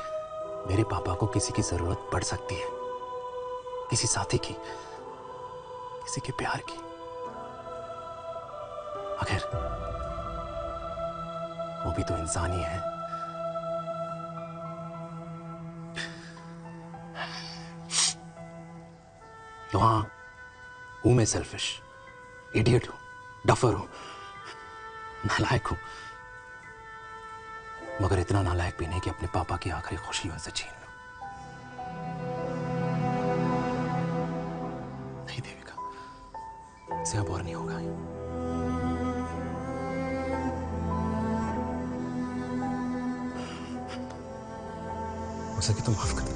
मेरे पापा को किसी की जरूरत पड़ सकती है, किसी साथी की, किसी के प्यार की। वो भी तो इंसान ही है। तो हाँ, हूं मैं सेल्फिश, इडियट हूं, डफर हूं, नालायक हूं, मगर इतना नालायक भी नहीं कि अपने पापा की आखिरी खुशी उनसे छीन लूं। नहीं देविका, इससे अब और नहीं होगा। हो सके तो माफ कर दे।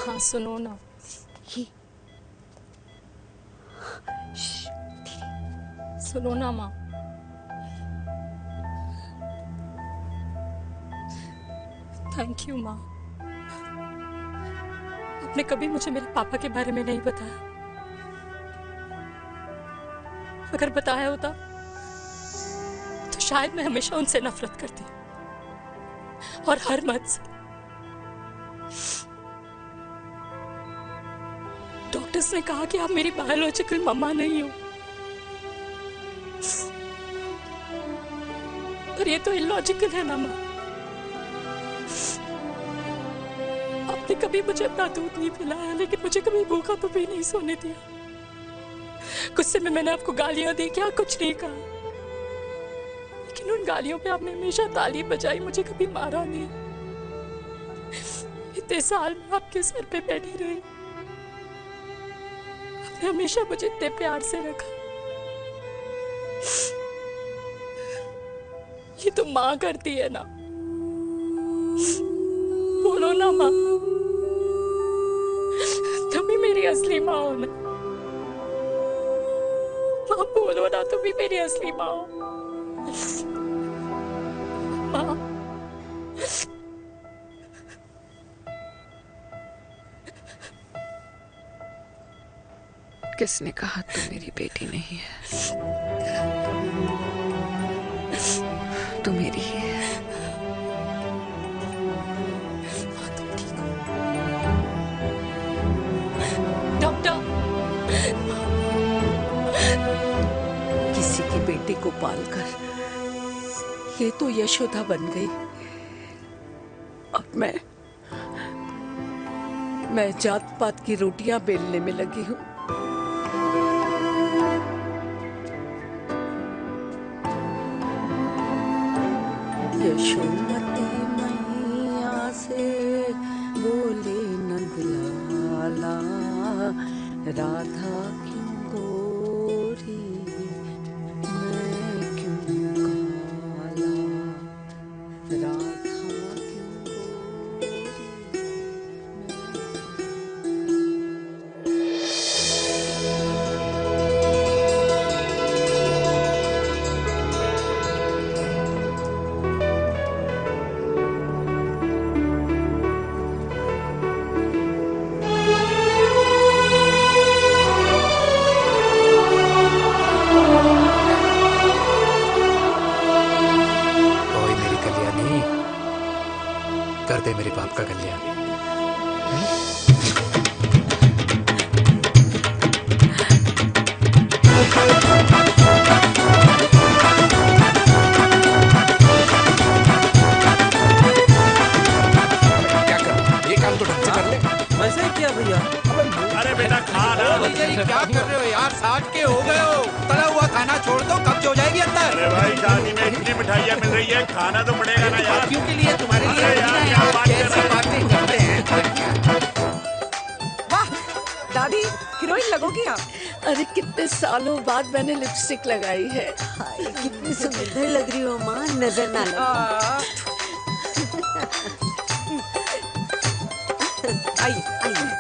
हाँ सुनो ना, सुनो ना माँ। थैंक यू माँ, आपने कभी मुझे मेरे पापा के बारे में नहीं बताया। अगर बताया होता तो शायद मैं हमेशा उनसे नफरत करती, और हर मत से। डॉक्टर्स ने कहा कि आप मेरी बायोलॉजिकल मम्मा नहीं हो, पर ये तो इलॉजिकल है ना माँ। आपने कभी मुझे अपना दूध नहीं पिलाया, लेकिन मुझे कभी भूखा तो भी नहीं सोने दिया। गुस्से में मैंने आपको गालियां दी, क्या कुछ नहीं कहा, लेकिन उन गालियों पे आपने हमेशा ताली बजाई, मुझे कभी मारा नहीं। इतने साल में आपके सर पे बैठी रही, आपने हमेशा मुझे इतने प्यार से रखा। ये तो माँ करती है ना, बोलो ना माँ, तुम ही मेरी असली माँ हो ना। माँ बोलो ना, तुम ही मेरी असली माँ हो। माँ किसने कहा तू मेरी बेटी नहीं है? तू मेरी ही है। डॉक्टर, किसी की बेटी को पालकर ये तो यशोदा बन गई, और मैं जात पात की रोटियां बेलने में लगी हूँ। यशोमती मैया से बोले नंदलाला, राधा क्यों गोरी मैं क्यों काला, राधा कर दे मेरे बाप का कल्याण। क्या कर, ये काम तो ढंग से कर ले। वैसे ही किया भैया। अरे बेटा खा ना। भैया ये क्या कर रहे हो यार, 60 के हो गए हो, तला हुआ खाना छोड़ दो, कब्ज हो जाएगी अंदर। अरे भाई शादी में इतनी मिठाइयाँ मिल रही है, खाना तो पड़ेगा ना यार। क्यों के लिए, तुम्हारे लिए अरे यार क्या बात कर कैसी बातें करते हैं। वाह दादी, हीरोइन लगोगी आप। अरे कितने सालों बाद मैंने लिपस्टिक लगाई है। हाय कितनी सुंदर लग रही हो माँ, नजर ना लगे। आइए आइए।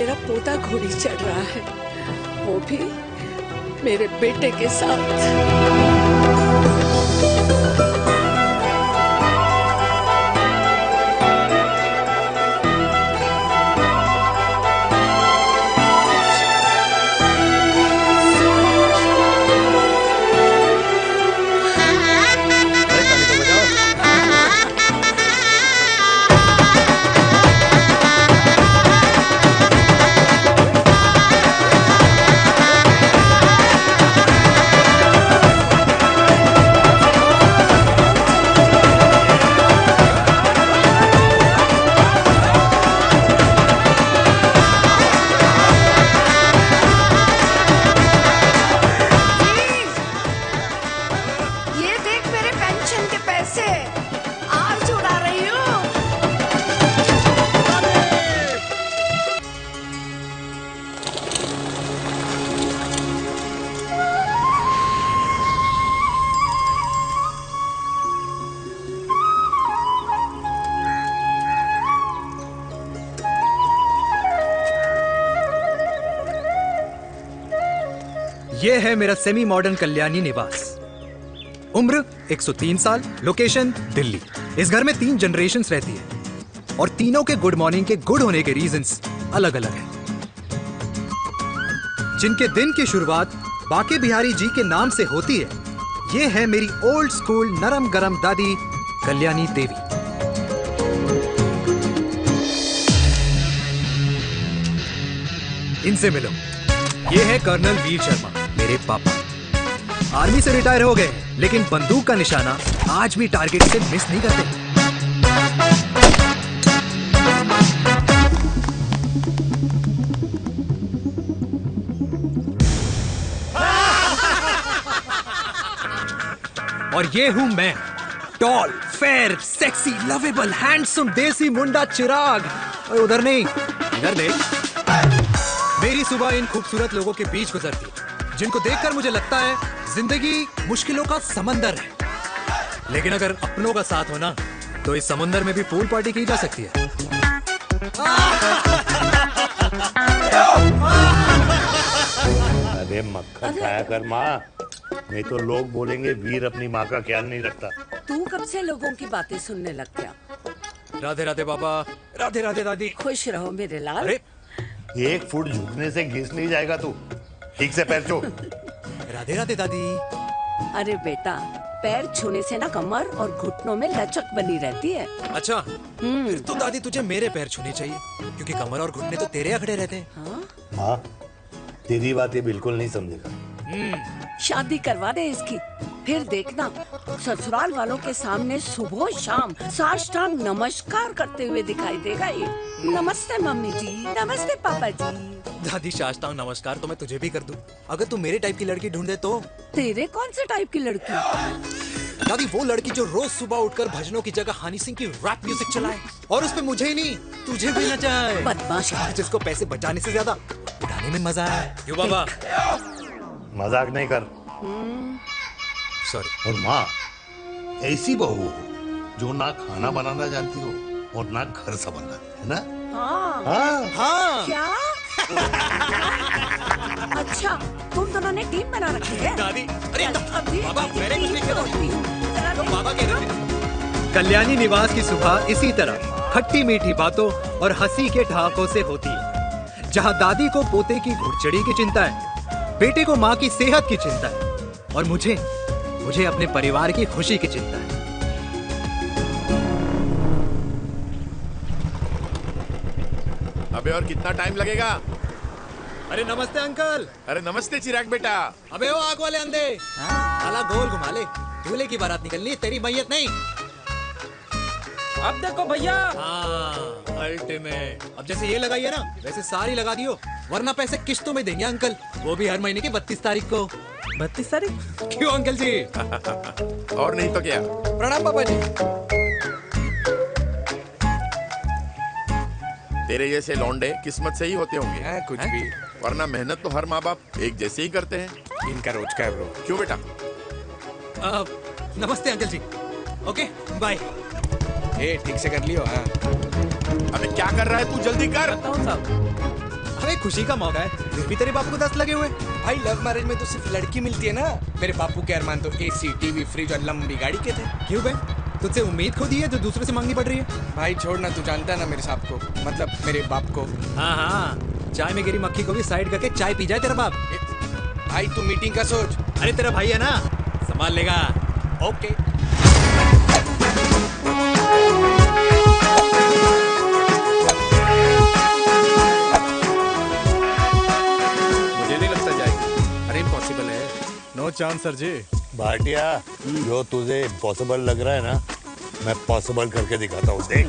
मेरा पोता घोड़ी चढ़ रहा है, वो भी मेरे बेटे के साथ। ये है मेरा सेमी मॉडर्न कल्याणी निवास। उम्र 103 साल, लोकेशन दिल्ली। इस घर में 3 जनरेशन्स रहती है और तीनों के गुड मॉर्निंग के गुड होने के रीजंस अलग अलग हैं। जिनके दिन की शुरुआत बाके बिहारी जी के नाम से होती है, ये है मेरी ओल्ड स्कूल नरम गरम दादी कल्याणी देवी। इनसे मिलो। ये है कर्नल वीर शर्मा, मेरे पापा। आर्मी से रिटायर हो गए, लेकिन बंदूक का निशाना आज भी टारगेट से मिस नहीं करते। और ये हूं मैं, tall, fair, sexy, lovable, handsome देसी मुंडा चिराग। और उधर नहीं, इधर देख। मेरी सुबह इन खूबसूरत लोगों के बीच गुजरती, जिनको देखकर मुझे लगता है जिंदगी मुश्किलों का समंदर है। लेकिन अगर अपनों का साथ हो ना, तो इस समंदर में भी पूल पार्टी की जा सकती है। अरे मक्खन खाया कर माँ, नहीं तो लोग बोलेंगे वीर अपनी माँ का ख्याल नहीं रखता। तू कब से लोगों की बातें सुनने लग गया? राधे राधे बाबा, राधे राधे दादी। खुश रहो मेरे लाल। अरे 1 फुट झुकने से घिस नहीं जाएगा तू, ठीक से पैर छू। राधे राधे दादी। अरे बेटा, पैर छूने से ना कमर और घुटनों में लचक बनी रहती है। अच्छा, फिर तो दादी तुझे मेरे पैर छूने चाहिए, क्योंकि कमर और घुटने तो तेरे अखड़े रहते हैं। हाँ, तेरी बात ये बिल्कुल नहीं समझेगा। शादी करवा दे इसकी, फिर देखना ससुराल वालों के सामने सुबह शाम साष्टांग नमस्कार करते हुए दिखाई देगा ये। नमस्ते मम्मी जी, नमस्ते पापा जी। दादी साष्टांग नमस्कार तो मैं तुझे भी कर दूं, अगर तू मेरे टाइप की लड़की ढूंढे तो। तेरे कौन से टाइप की लड़की? दादी वो लड़की जो रोज सुबह उठकर भजनों की जगह हनी सिंह की रैप म्यूजिक चलाए, और उसपे मुझे ही नहीं तुझे भी नचाए। बदमाश, जिसको पैसे बचाने से ज्यादा उठाने में मजा है। क्यों बाबा? मजाक नहीं कर। सॉरी। और माँ, ऐसी बहू हो जो ना खाना बनाना जानती हो और ना घर संभालना, है ना? हाँ। हाँ। हाँ। क्या? अच्छा, तुम दोनों ने टीम बना रखी है? दादी, अरे बाबा, मैंने कुछ नहीं किया। तो बाबा कह रहे थे। कल्याणी निवास की सुबह इसी तरह खट्टी मीठी बातों और हंसी के ठहाकों से होती है, जहां दादी को पोते की घुड़चड़ी की चिंता है, बेटे को माँ की सेहत की चिंता है, और मुझे अपने परिवार की खुशी की चिंता है। अबे और कितना टाइम लगेगा? अरे नमस्ते अंकल। अरे नमस्ते चिराग बेटा। अबे वो आग वाले अंधे, साला गोल घुमा ले, दूल्हे की बारात निकलनी है, तेरी मैयत नहीं। अब देखो भैया। हाँ, अल्टीमेट। अब जैसे ये लगाई है ना, वैसे सारी लगा दियो, वरना पैसे किश्तों में देंगे अंकल, वो भी हर महीने की 32 तारीख को। 32 तारीख? क्यों अंकल जी? और नहीं तो क्या। प्रणाम पापा जी। तेरे जैसे लौंडे किस्मत से ही होते होंगे। कुछ भी, वरना मेहनत तो हर माँ बाप एक जैसे ही करते हैं। इनका रोज का है ब्रो। क्यों बेटा? नमस्ते अंकल जी। Okay bye. ठीक से कर लियो। हाँ। अबे क्या कर रहा है तू, जल्दी कर। भाई खुशी का मौका है, फिर भी तेरे बाप को 10 लगे हुए। भाई लव मैरिज में तो सिर्फ लड़की मिलती है ना। मेरे बापू के अरमान तो एसी, टीवी, फ्रिज और लंबी गाड़ी के थे। क्यों बे? तुझसे उम्मीद खुदी है जो दूसरे से मांगनी पड़ रही है? भाई छोड़ना, तू जानता है ना मेरे साहब को, मतलब मेरे बाप को। हाँ हाँ, चाय में गिरी मक्खी को भी साइड करके चाय पी जाए तेरा बाप। भाई तू मीटिंग का सोच। अरे तेरा भाई है ना, संभाल लेगा। ओके। मुझे नहीं लगता जाएगी। अरे इम्पॉसिबल है। नो चांस सर जी। भाटिया, जो तुझे इम्पॉसिबल लग रहा है ना, मैं पॉसिबल करके दिखाता हूँ, देख।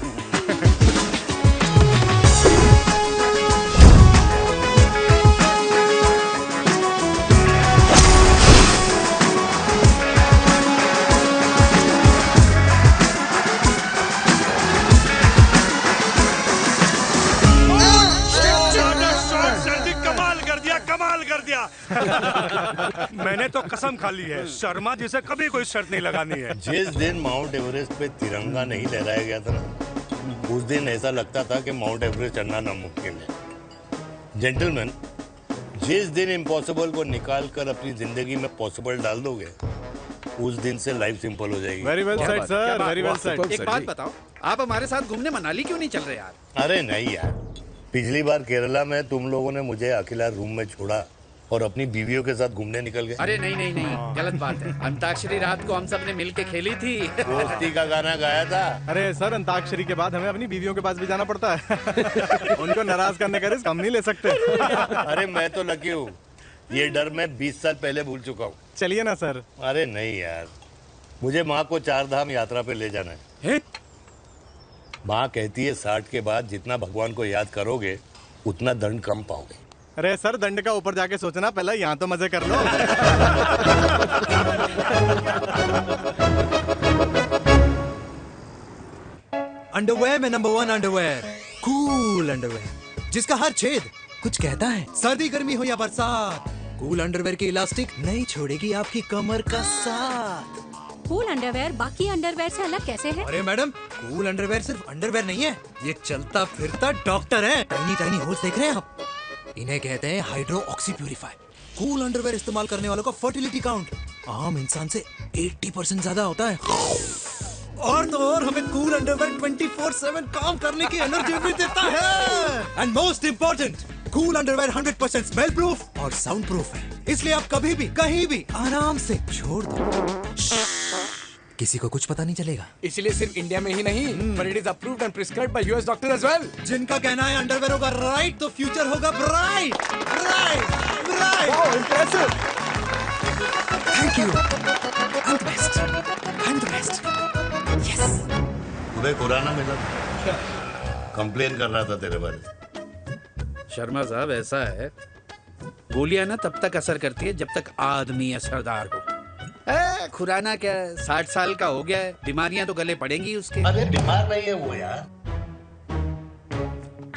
मैंने तो कसम खा ली है, शर्मा जी से कभी कोई शर्त नहीं लगानी है। जिस दिन माउंट एवरेस्ट पे तिरंगा नहीं लहराया गया था ना, उस दिन ऐसा लगता था कि माउंट एवरेस्ट चढ़ना नामुमकिन है। जेंटलमैन, जिस दिन इम्पॉसिबल को निकाल कर अपनी जिंदगी में पॉसिबल डाल दोगे, उस दिन से लाइफ सिंपल हो जाएगी। Very well said sir, very well said. एक बात बताओ, आप हमारे साथ घूमने मनाली क्यों नहीं चल रहे यार? अरे नहीं यार, पिछली बार केरला में तुम लोगों ने मुझे अकेला रूम में छोड़ा और अपनी बीवियों के साथ घूमने निकल गए। अरे नहीं नहीं नहीं, गलत बात है। अंताक्षरी रात को हम सब ने मिल के खेली थी। दोस्ती का गाना गाया था। अरे सर, अंताक्षरी के बाद हमें अपनी बीवियों के पास भी जाना पड़ता है। उनको नाराज करने का रिस्क हम नहीं ले सकते। अरे मैं तो लकी हूँ, ये डर मैं 20 साल पहले भूल चुका हूँ। चलिए ना सर। अरे नहीं यार, मुझे माँ को 4 धाम यात्रा पे ले जाना है। माँ कहती है 60 के बाद जितना भगवान को याद करोगे उतना दंड कम पाओगे। अरे सर, दंड का ऊपर जाके सोचना, पहले यहाँ तो मजे कर लो। अंडरवेयर में नंबर 1 अंडरवेयर, कूल अंडरवेयर, जिसका हर छेद कुछ कहता है। सर्दी गर्मी हो या बरसात, कूल अंडरवेयर की इलास्टिक नहीं छोड़ेगी आपकी कमर का साथ। कूल अंडरवेयर बाकी अंडरवेयर से अलग कैसे है? अरे मैडम, कूल अंडरवेयर सिर्फ अंडरवेयर नहीं है, ये चलता फिरता डॉक्टर है। टाइनी टाइनी होल्स देख रहे हैं आप? इन्हें कहते हैं hydro oxy purify. Cool underwear इस्तेमाल करने वालों का फर्टिलिटी काउंट आम इंसान से 80% ज्यादा होता है। और तो और हमें कूल अंडरवेयर 24/7 काम करने की एनर्जी भी देता है। And most important, cool underwear 100% smell proof और साउंड प्रूफ है, इसलिए आप कभी भी कहीं भी आराम से छोड़ दो, किसी को कुछ पता नहीं चलेगा। इसलिए सिर्फ इंडिया में ही नहीं, but it is approved and prescribed by US doctor as well। जिनका कहना है अंडरवेयर होगा राइट तो फ्यूचर होगा bright, bright, bright. Wow, impressive। Thank you. I'm the best. I'm the best. Yes। तुम्हें खुराना मिला, कंप्लेन कर रहा था तेरे बारे में। शर्मा साहब, ऐसा है, गोलियां ना तब तक असर करती है जब तक आदमी असरदार हो। खुराना क्या, 60 साल का हो गया है, बीमारियां तो गले पड़ेंगी उसके। अरे बीमार नहीं है वो यार,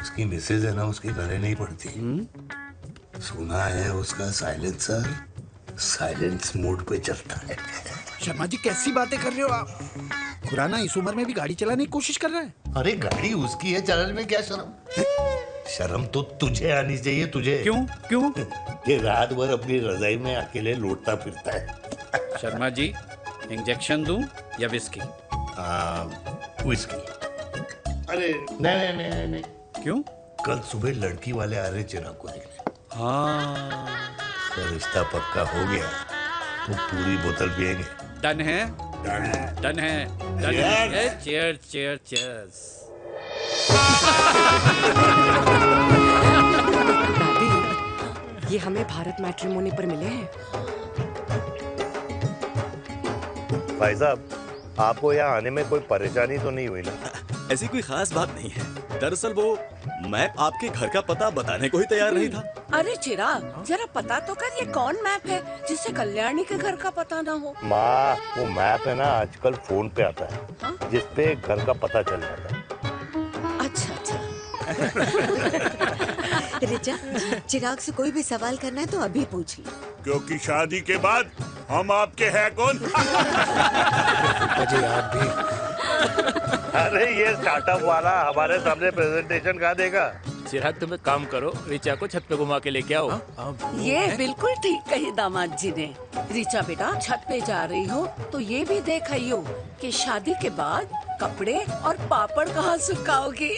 उसकी मिसेज है ना, उसके गले नहीं पड़ती। सुना है उसका साइलेंसर साइलेंस मोड पे चलता है। शर्मा जी, कैसी बातें कर रहे हो आप? खुराना इस उम्र में भी गाड़ी चलाने की कोशिश कर रहा है। अरे गाड़ी उसकी है, चलाने में क्या शर्म? शर्म तो तुझे आनी चाहिए, तुझे। क्यों क्यों? ये रात भर अपनी रजाई में अकेले लौटता फिरता है। शर्मा जी, इंजेक्शन दूं या विस्की? विस्की। अरे नहीं नहीं नहीं नहीं। क्यों? कल सुबह लड़की वाले आ रहे चिराग को देखने। हाँ, तो रिश्ता पक्का हो गया तो पूरी बोतल पिएंगे। डन है, डन है, डन है, डन है। Cheers, cheers, cheers. दादी, ये हमें भारत मैट्रिमोनी पर मिले हैं। भाई साहब, आपको यहाँ आने में कोई परेशानी तो नहीं हुई ना? ऐसी कोई खास बात नहीं है। दरअसल वो मैं आपके घर का पता बताने को ही तैयार नहीं था। अरे चिराग, जरा पता तो कर, ये कौन मैप है जिससे कल्याणी के घर का पता ना हो? माँ, वो मैप है ना आजकल फोन पे आता है, जिसपे घर का पता चल जाता है। अच्छा अच्छा। रिचा, चिराग से कोई भी सवाल करना है तो अभी पूछ लो, क्योंकि शादी के बाद हम आपके हैं कौन? अजय आप भी। अरे ये स्टार्टअप वाला हमारे सामने प्रेजेंटेशन कहाँ देगा? चिराग तुम एक काम करो, रिचा को छत पे घुमा के लेके आओ। ये बिल्कुल ठीक कही दामाद जी ने। रिचा बेटा, छत पे जा रही हो तो ये भी देख आइयो कि शादी के बाद कपड़े और पापड़ कहाँ सुखाओगी।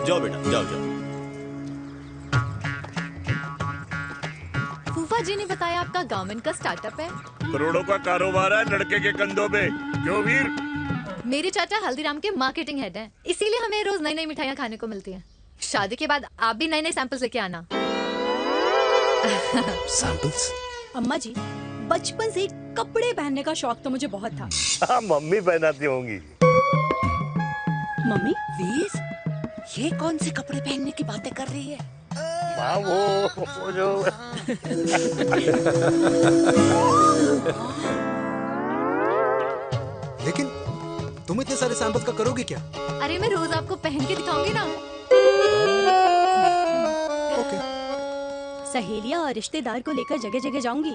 जाओ बेटा, जाओ जाओ। फूफा जी ने बताया आपका गारमेंट का स्टार्टअप है। करोड़ों का कारोबार है लड़के के कंधों पे। क्यों वीर? मेरे चाचा हल्दीराम के मार्केटिंग हेड हैं, इसीलिए हमें रोज नई नई मिठाइयाँ खाने को मिलती हैं। शादी के बाद आप भी नए नए सैंपल्स लेके आना। सैंपल्स? अम्मा जी, बचपन से ही कपड़े पहनने का शौक तो मुझे बहुत था। हाँ, मम्मी पहनाती होंगी। मम्मी? वीर, ये कौन से कपड़े पहनने की बातें कर रही है? माँ वो जो लेकिन तुम इतने सारे सैंपल्स का करोगे क्या? अरे मैं रोज आपको पहन के दिखाऊंगी ना। सहेलियां और रिश्तेदार को लेकर जगह जगह जाऊंगी।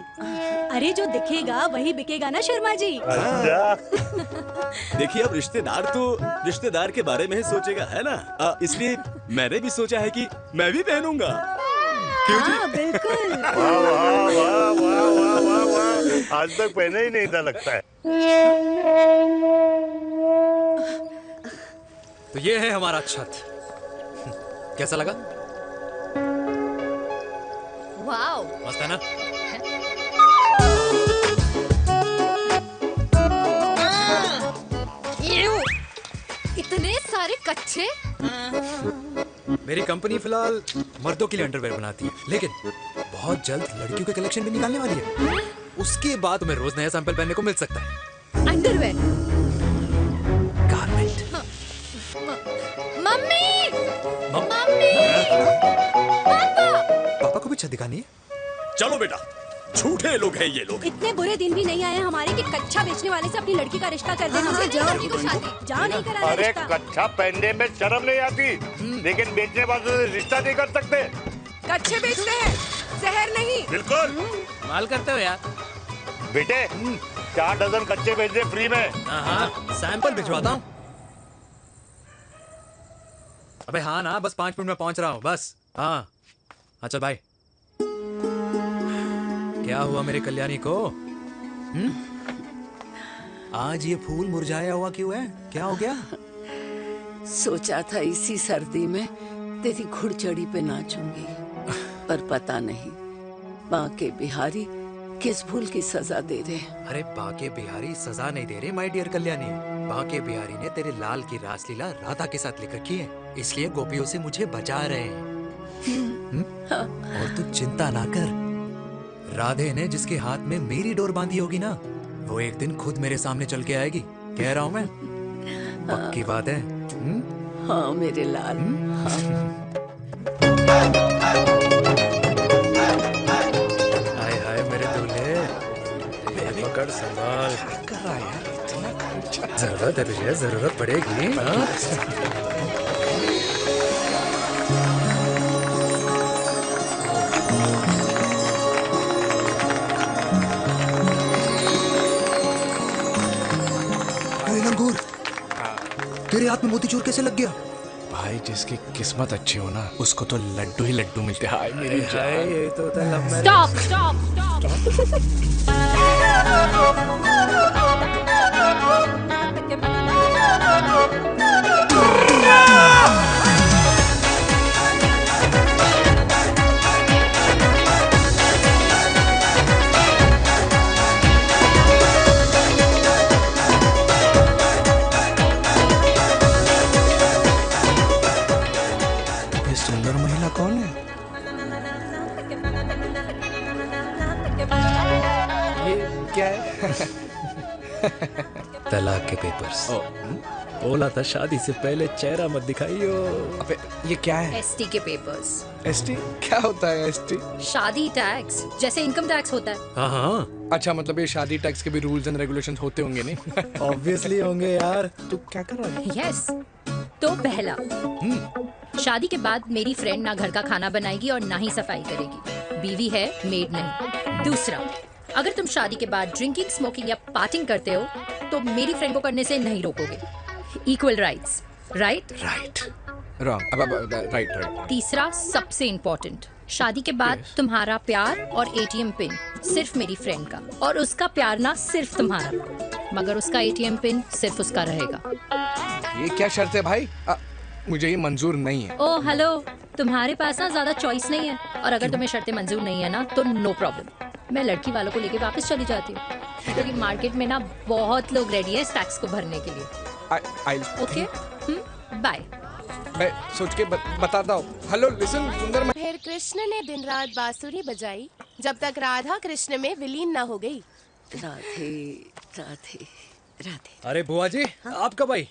अरे जो दिखेगा वही बिकेगा ना शर्मा जी। देखिए, अब रिश्तेदार तो रिश्तेदार के बारे में ही सोचेगा, है ना? इसलिए मैंने भी सोचा है कि मैं भी पहनूंगा। क्यों जी? हाँ, बिल्कुल। वाह वाह वाह वाह वाह वाह वाह, आज तक पहने ही नहीं था लगता है। तो ये है हमारा छत। कैसा लगा? वाओ, मस्त है ना? इतने सारे कच्चे। मेरी कंपनी फिलहाल मर्दों के लिए अंडरवेयर बनाती है, लेकिन बहुत जल्द लड़कियों के कलेक्शन भी निकालने वाली है। उसके बाद तुम्हें रोज नया सैंपल पहनने को मिल सकता है। अंडरवेयर? गारमेंट। मम्मी, मम्मी, पापा। पापा को भी छत दिखानी है? चलो बेटा, झूठे लोग हैं ये लोग। इतने बुरे दिन भी नहीं आए हमारे कि कच्चा बेचने वाले से अपनी लड़की का रिश्ता कर देना। लड़की को शादी जा नहीं कराना अरे रिश्ता। कच्चा पहनने में शर्म नहीं आती, लेकिन बेचने वालों से रिश्ता नहीं कर सकते। कच्चे बेचते हैं, जहर नहीं। बिल्कुल। माल करते हो यार। बेटे, 4 डजन कच्चे भेज दे फ्री में। हाँ, सैंपल भिजवाता हूँ। अबे हाँ ना, बस 5 मिनट में पहुंच रहा हूँ बस। हाँ, अच्छा बाय। क्या हुआ मेरे कल्याणी को? आज ये फूल मुरझाया हुआ क्यों है? क्या हो गया? सोचा था इसी सर्दी में तेरी घुड़चड़ी पे नाचूंगी, पर पता नहीं बांके बिहारी किस भूल की सजा दे रहे। अरे बांके बिहारी सजा नहीं दे रहे माय डियर कल्याणी। बांके बिहारी ने तेरे लाल की रासलीला राधा के साथ लिख रखी है, इसलिए गोपियों से मुझे बचा रहे हैं। और तू चिंता ना कर, राधे ने जिसके हाथ में मेरी डोर बांधी होगी ना, वो एक दिन खुद मेरे सामने चल के आएगी। कह रहा हूँ मैं, पक्की बात है। हाँ मेरे लाल। हाय हाय मेरे दूल्हे, पकड़ संभाल। कर रहा है यार, इतना खर्चा। जरूरत है तुझे, जरूरत पड़ेगी। हाँ? तेरे हाथ में मोतीचूर कैसे लग गया? भाई जिसकी किस्मत अच्छी हो ना, उसको तो लड्डू ही लड्डू मिलते हैं। हाय मेरी जान। ये तो था लव मैरिज। स्टॉप स्टॉप सुंदर महिला कौन है? ये क्या है? तलाक के पेपर्स। बोला था शादी से पहले चेहरा मत दिखाइयो। अबे ये क्या है? एसटी के पेपर्स। एसटी क्या होता है? एसटी शादी टैक्स, जैसे इनकम टैक्स होता है। हाँ हाँ। अच्छा, मतलब ये शादी टैक्स के भी रूल्स एंड रेगुलेशंस होते होंगे नहीं? ऑब्वियसली होंगे यार। तू क्या कर रहा है? यस। तो पहला, शादी के बाद मेरी फ्रेंड ना घर का खाना बनाएगी और ना ही सफाई करेगी, बीवी है, मेड नहीं। दूसरा, अगर तुम शादी के बाद ड्रिंकिंग, स्मोकिंग या पार्टिंग करते हो तो मेरी फ्रेंड को करने से नहीं रोकोगे। Equal rights, right? Right, wrong, right. तीसरा सबसे इम्पोर्टेंट, शादी के बाद तुम्हारा प्यार और एटीएम पिन सिर्फ मेरी फ्रेंड का, और उसका प्यार ना सिर्फ तुम्हारा, मगर उसका एटीएम पिन सिर्फ उसका रहेगा। ये क्या शर्त है भाई? मुझे ये मंजूर नहीं है। ओ हेलो, तुम्हारे पास ना ज्यादा चॉइस नहीं है, और अगर तुम्हें शर्तें मंजूर नहीं है ना तो नो प्रॉब्लम, मैं लड़की वालों को लेके वापस चली जाती हूँ, क्योंकि मार्केट में ना बहुत लोग रेडी है टैक्स को भरने के लिए। Okay, bye. मैं सोच के बताता हूँ। हेलो लिसन सुंदर। फिर कृष्ण ने दिन रात बांसुरी बजाई जब तक राधा कृष्ण में विलीन न हो गई। राधे राधे राधे। अरे बुआ जी, आप कब आई?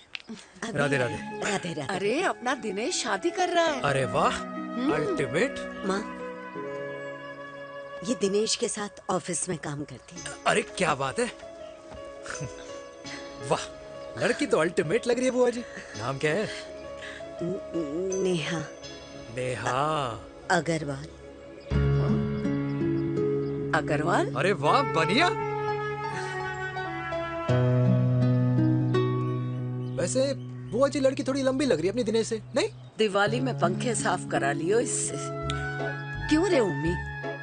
राधे राधे। राधे राधे। अरे अपना दिनेश शादी कर रहा है। अरे वाह, अल्टीमेट। माँ, ये दिनेश के साथ ऑफिस में काम करती है। अरे क्या बात है। वाह, लड़की तो अल्टीमेट लग रही है बुआ जी। नाम क्या है? नेहा। नेहा अग्रवाल। अग्रवाल? अरे वाह, बढ़िया। वैसे बुआ जी लड़की थोड़ी लंबी लग रही है अपनी दिनेश से, नहीं? दिवाली में पंखे साफ करा लियो इससे। क्यों रे उम्मी,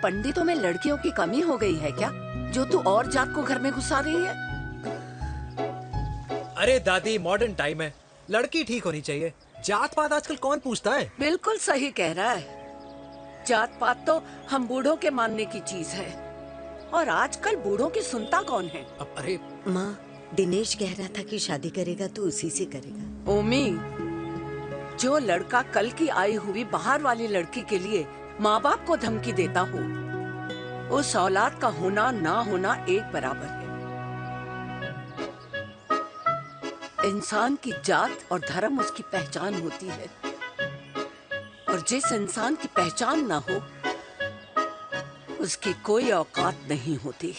पंडितों में लड़कियों की कमी हो गई है क्या, जो तू और जात को घर में घुसा रही है? अरे दादी, मॉडर्न टाइम है, लड़की ठीक होनी चाहिए। जात पात आजकल कौन पूछता है? बिल्कुल सही कह रहा है। जात पात तो हम बूढ़ों के मानने की चीज है, और आजकल बूढ़ों की सुनता कौन है? अरे माँ, दिनेश कह रहा था कि शादी करेगा तो उसी से करेगा। ओमी, जो लड़का कल की आई हुई बाहर वाली लड़की के लिए माँ बाप को धमकी देता हो, उस औलाद का होना ना होना एक बराबर है। इंसान की जात और धर्म उसकी पहचान होती है, और जिस इंसान की पहचान ना हो उसकी कोई औकात नहीं होती।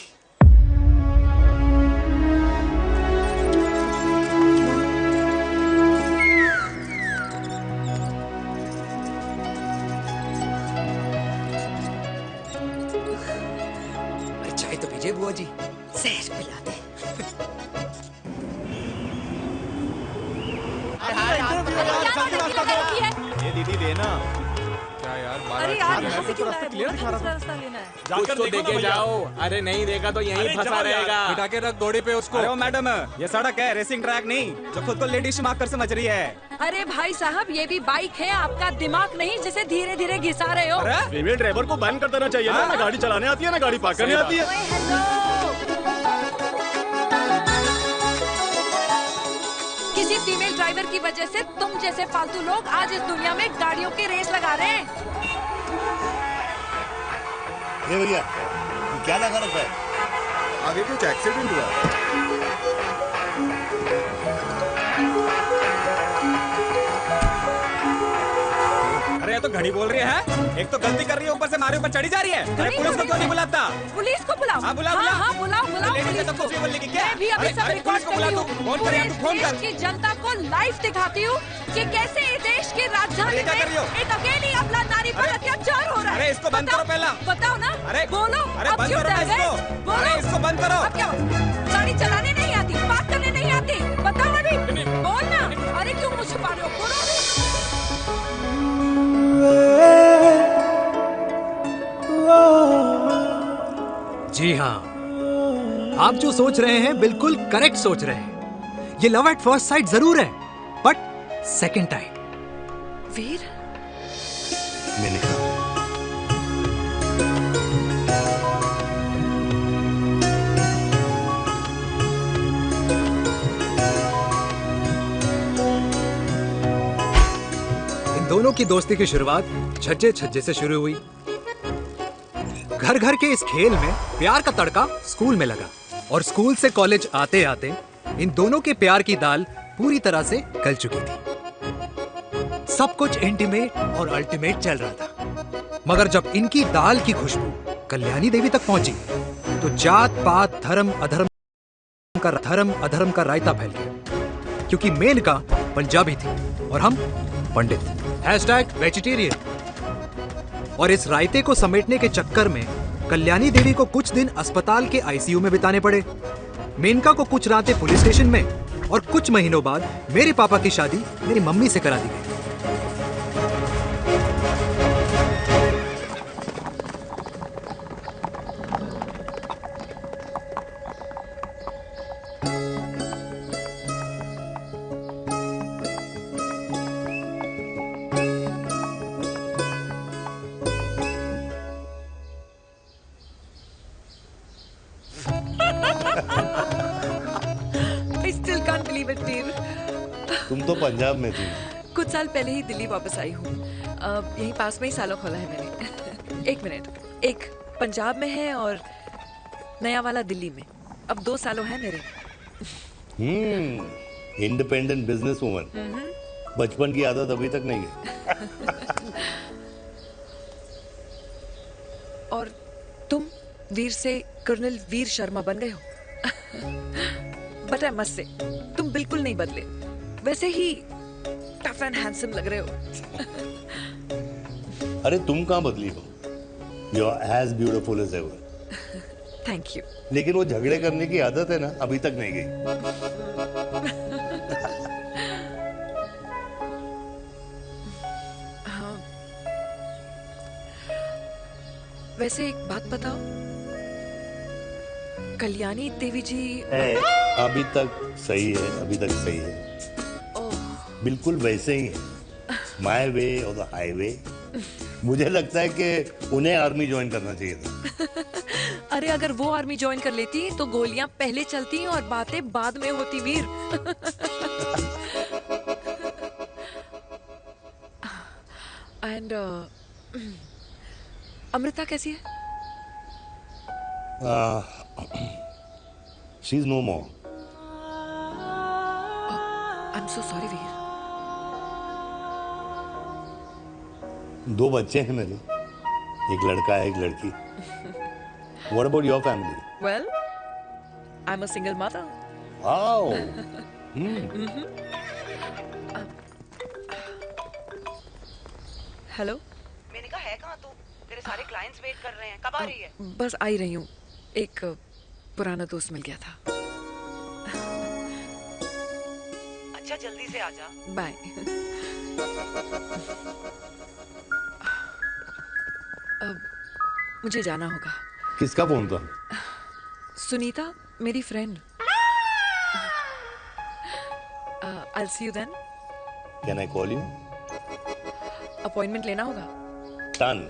चाय तो पीजिए बुआ जी। जहर पिला दे। ये दीदी देना। क्या यार, अरे यार, यहाँ से क्यों आया? क्लियर दिखा रहा था। रास्ता लेना है। जाकर तो देखे जाओ। अरे नहीं देखा तो यहीं फंसा रहेगा। बिठा के रख घोड़े पे उसको। अरे वो मैडम, ये सड़क है, रेसिंग ट्रैक नहीं, जो खुद को लेडी मार्क कर समझ रही है। अरे भाई साहब, ये भी बाइक है, आपका दिमाग नहीं जिसे धीरे धीरे घिसा रहे हो। फीमेल ड्राइवर को बैन कर देना चाहिए ना गाड़ी चलाने आती है ना गाड़ी पार्क करने आती है। किसी फीमेल ड्राइवर की वजह से तुम जैसे फालतू लोग आज इस दुनिया में गाड़ियों की रेस लगा रहे हैं। ये भैया, क्या लगा रखा है? आगे कुछ एक्सीडेंट हुआ। अरे ये तो घड़ी बोल रही है, एक तो गलती कर रही है, ऊपर से हमारे ऊपर चढ़ी जा रही है। अरे पुलिस को क्यों नहीं बुलाता? पुलिस को बुलाओ। हाँ बुलाओ, हाँ, बुलाओ लेडीज तो कुछ भी बोलने की क्या? मैं भी अभी सब रिकॉर्ड कर रही हूँ। फोन कर, फोन कर। की जनता को लाइव दिखाती हूँ कि कैसे इस देश की राजधानी में एक अकेली अबला नारी पर अत्याचार हो रहा है। अरे इसको बंद करो पहला। बताओ ना। अरे बोलो। अरे अब बंद क्यों करो डर गए? इसको। बोलो। अरे इसको बंद करो। अब क्या गाड़ी चलाने नहीं आती, बात करने नहीं आती? बताओ अभी, बोल ना। अरे क्यों मुझे छुपा रहे हो? बोलो। जी हाँ, आप जो सोच रहे हैं बिल्कुल करेक्ट सोच रहे हैं। ये लव एट फर्स्ट साइट जरूर है, बट सेकंड टाइम। वीर, मैंने कहा इन दोनों की दोस्ती की शुरुआत छज्जे छज्जे से शुरू हुई। घर घर के इस खेल में प्यार का तड़का स्कूल में लगा, और स्कूल से कॉलेज आते आते इन दोनों के प्यार की दाल पूरी तरह से गल चुकी थी। सब कुछ इंटीमेट और अल्टीमेट चल रहा था, मगर जब इनकी दाल की खुशबू कल्याणी देवी तक पहुंची तो जात पात धर्म अधर्म का रायता फैल गया, क्योंकि मेनका पंजाबी थी और हम पंडित। #वेजिटेरियन। और इस रायते को समेटने के चक्कर में कल्याणी देवी को कुछ दिन अस्पताल के आईसीयू में बिताने पड़े। मेनका को कुछ रातें पुलिस स्टेशन में और कुछ महीनों बाद मेरे पापा की शादी मेरी मम्मी से करा दी गई। I still can't believe it, वीर। तुम तो पंजाब में थी। कुछ साल पहले ही दिल्ली वापस आई हूँ। यहीं पास में ही सालों खोला है मैंने। एक मिनट, एक पंजाब में है और नया वाला दिल्ली में। अब 2 सालों है मेरे। Independent business woman. बचपन की आदत अभी तक नहीं है। और तुम वीर से कर्नल वीर शर्मा बन गए हो। बट आई मस्ट से तुम बिल्कुल नहीं बदले, वैसे ही टफ एंड हैंडसम लग रहे हो। अरे तुम कहाँ बदली हो? You are as beautiful as ever. Thank you. लेकिन वो झगड़े करने की आदत है ना, अभी तक नहीं गई। हाँ। वैसे एक बात बताओ, कल्याणी देवी जी अभी तक सही है, अभी तक सही है। बिल्कुल वैसे ही है, माय वे और द हाईवे। मुझे लगता है कि उन्हें आर्मी ज्वाइन करना चाहिए था। अरे अगर वो आर्मी ज्वाइन कर लेती तो गोलियां पहले चलती और बातें बाद में होती वीर। एंड अमृता कैसी है? She is no more. I am so sorry Veer. 2 बच्चे हैं मेरे, एक लड़का है, एक लड़की। What about your family? Well, I'm a single mother. Wow. Hello. मैंने कहा है कहाँ तू? तेरे सारे क्लाइंट्स वेट कर रहे हैं, कब आ रही है? बस आ ही रही हूँ, एक पुराना दोस्त मिल गया था। अच्छा जल्दी से आ जा। बाय। अब मुझे जाना होगा। किसका फोन था? सुनीता, मेरी friend. I'll see you then. Can I call you? Appointment लेना होगा। Done.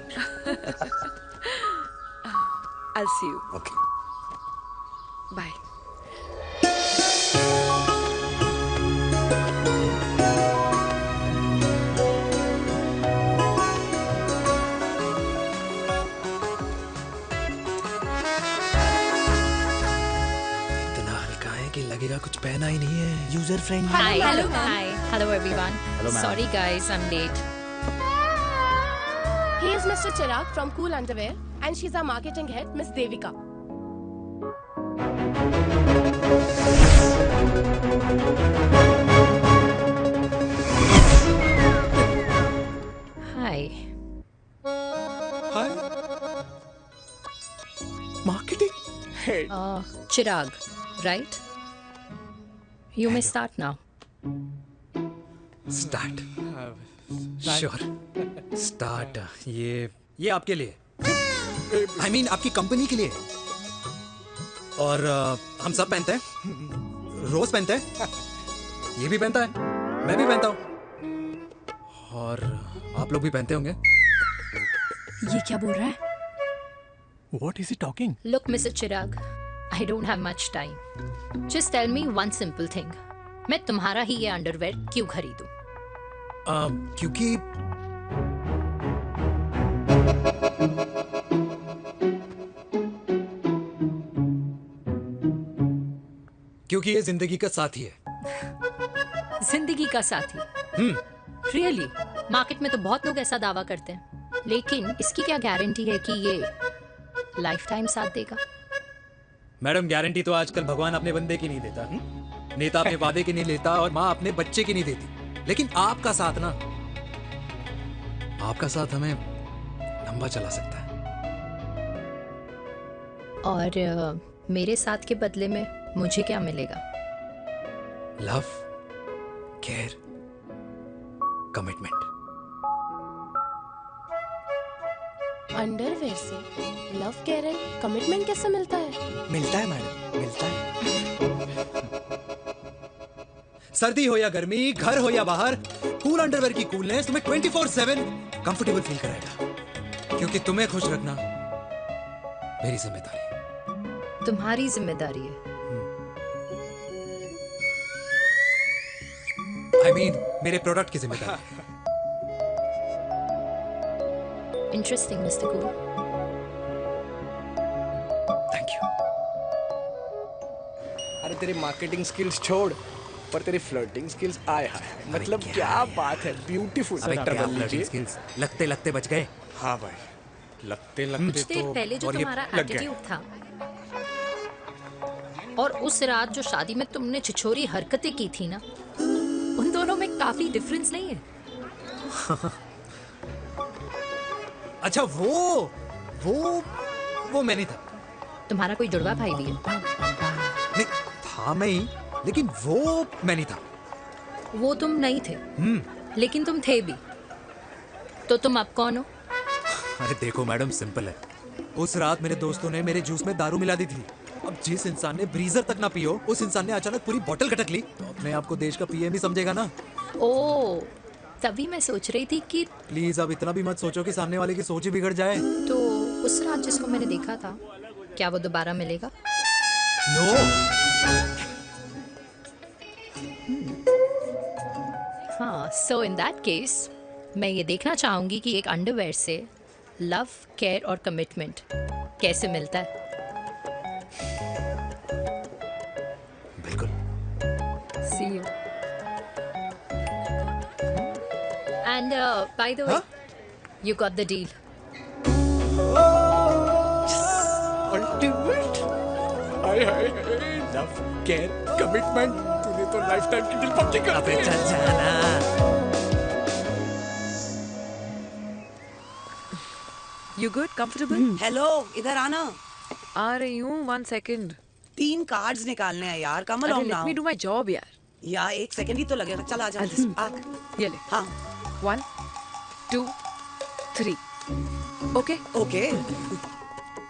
I'll see you. Okay. Bye. लगेगा कुछ पहना ही नहीं है। User friendly. Hi. Hello everyone. Hello, ma'am. Sorry guys, I'm late. He is Mr. Chirag from Cool Underwear and she's our marketing head, Miss Devika. Hi. Hi. Marketing head. Chirag, right? You may start now. Start. Sure. Start. ये आपके लिए, I mean आपकी company के लिए। और हम सब पहनते हैं, रोज पहनते हैं, ये भी पहनता है, मैं भी पहनता हूँ, और आप लोग भी पहनते होंगे। ये क्या बोल रहा है? What is he talking? Look, Mr. Chirag, I don't have much time. Just tell me one simple thing. मैं तुम्हारा ही ये अंडरवेयर क्यों खरीदूं? क्योंकि ये जिंदगी का साथी है। जिंदगी का साथी? रियली? मार्केट में तो बहुत लोग ऐसा दावा करते हैं, लेकिन इसकी क्या गारंटी है कि ये लाइफ टाइम साथ देगा? मैडम, गारंटी तो आजकल भगवान अपने बंदे की नहीं देता, नेता अपने वादे की नहीं लेता, और माँ अपने बच्चे की नहीं देती। लेकिन आपका साथ ना, आपका साथ हमें लंबा चला सकता है। और मेरे साथ के बदले में मुझे क्या मिलेगा? Love, care, commitment. अंडरवेयर से लव, केयर एंड कमिटमेंट कैसे मिलता है? मिलता है मैडम, मिलता है। सर्दी हो या गर्मी, घर हो या बाहर, कूल अंडरवेयर की कूलनेस तुम्हें 24/7 कंफर्टेबल फील कराएगा। क्योंकि तुम्हें खुश रखना मेरी जिम्मेदारी। तुम्हारी जिम्मेदारी है। I mean, मेरे प्रोडक्ट की जिम्मेदारी। Interesting mister cool. Thank you. अरे तेरी मार्केटिंग स्किल्स छोड़, पर तेरी फ्लर्टिंग स्किल्स आए हाय, मतलब क्या बात है, ब्यूटीफुल। स्किल्स लगते लगते बच गए। हाँ भाई, लगते लगते कुछ देर पहले जो तुम्हारा एटीट्यूड था और उस रात जो शादी में तुमने छिछोरी हरकतें की थी ना, उन दोनों में काफी डिफरेंस नहीं है? अच्छा वो मैं नहीं था। तुम्हारा कोई जुड़वा भाई भी है? नहीं था मैं ही, लेकिन वो मैं नहीं था। वो तुम नहीं थे, लेकिन तुम थे भी। तो तुम अब कौन हो? अरे देखो मैडम, सिंपल है। उस रात मेरे दोस्तों ने मेरे जूस में दारू मिला दी थी। अब जिस इंसान ने ब्रीजर तक ना पियो, उस इंसान ने अचानक पूरी बोतल खटक ली, तो अपने आप को देश का पीएम ही समझेगा ना। ओ, तभी मैं सोच रही थी कि प्लीज अब इतना भी मत सोचो कि सामने वाले की सोच ही बिगड़ जाए। तो उस रात जिसको मैंने देखा था, क्या वो दोबारा मिलेगा? नो। हाँ, सो इन दैट केस मैं ये देखना चाहूंगी कि एक अंडरवेयर से लव, केयर और कमिटमेंट कैसे मिलता है। बिल्कुल। See you. And by the way, you got the deal. Ultimate. Hi hi, love, care, commitment, तूने तो लाइफ टाइम की डील पक्की कर दी। चल जाना। You good? Comfortable? हेलो, इधर आना। आ रही हूँ, 1 second. 3 कार्ड्स निकालने हैं यार, कम अरे, along let now। me do my job यार. यार 1 सेकंड ही तो लगेगा, चल आ जा। आ। ये ले. हाँ। 1, 2, 3. Okay? Okay.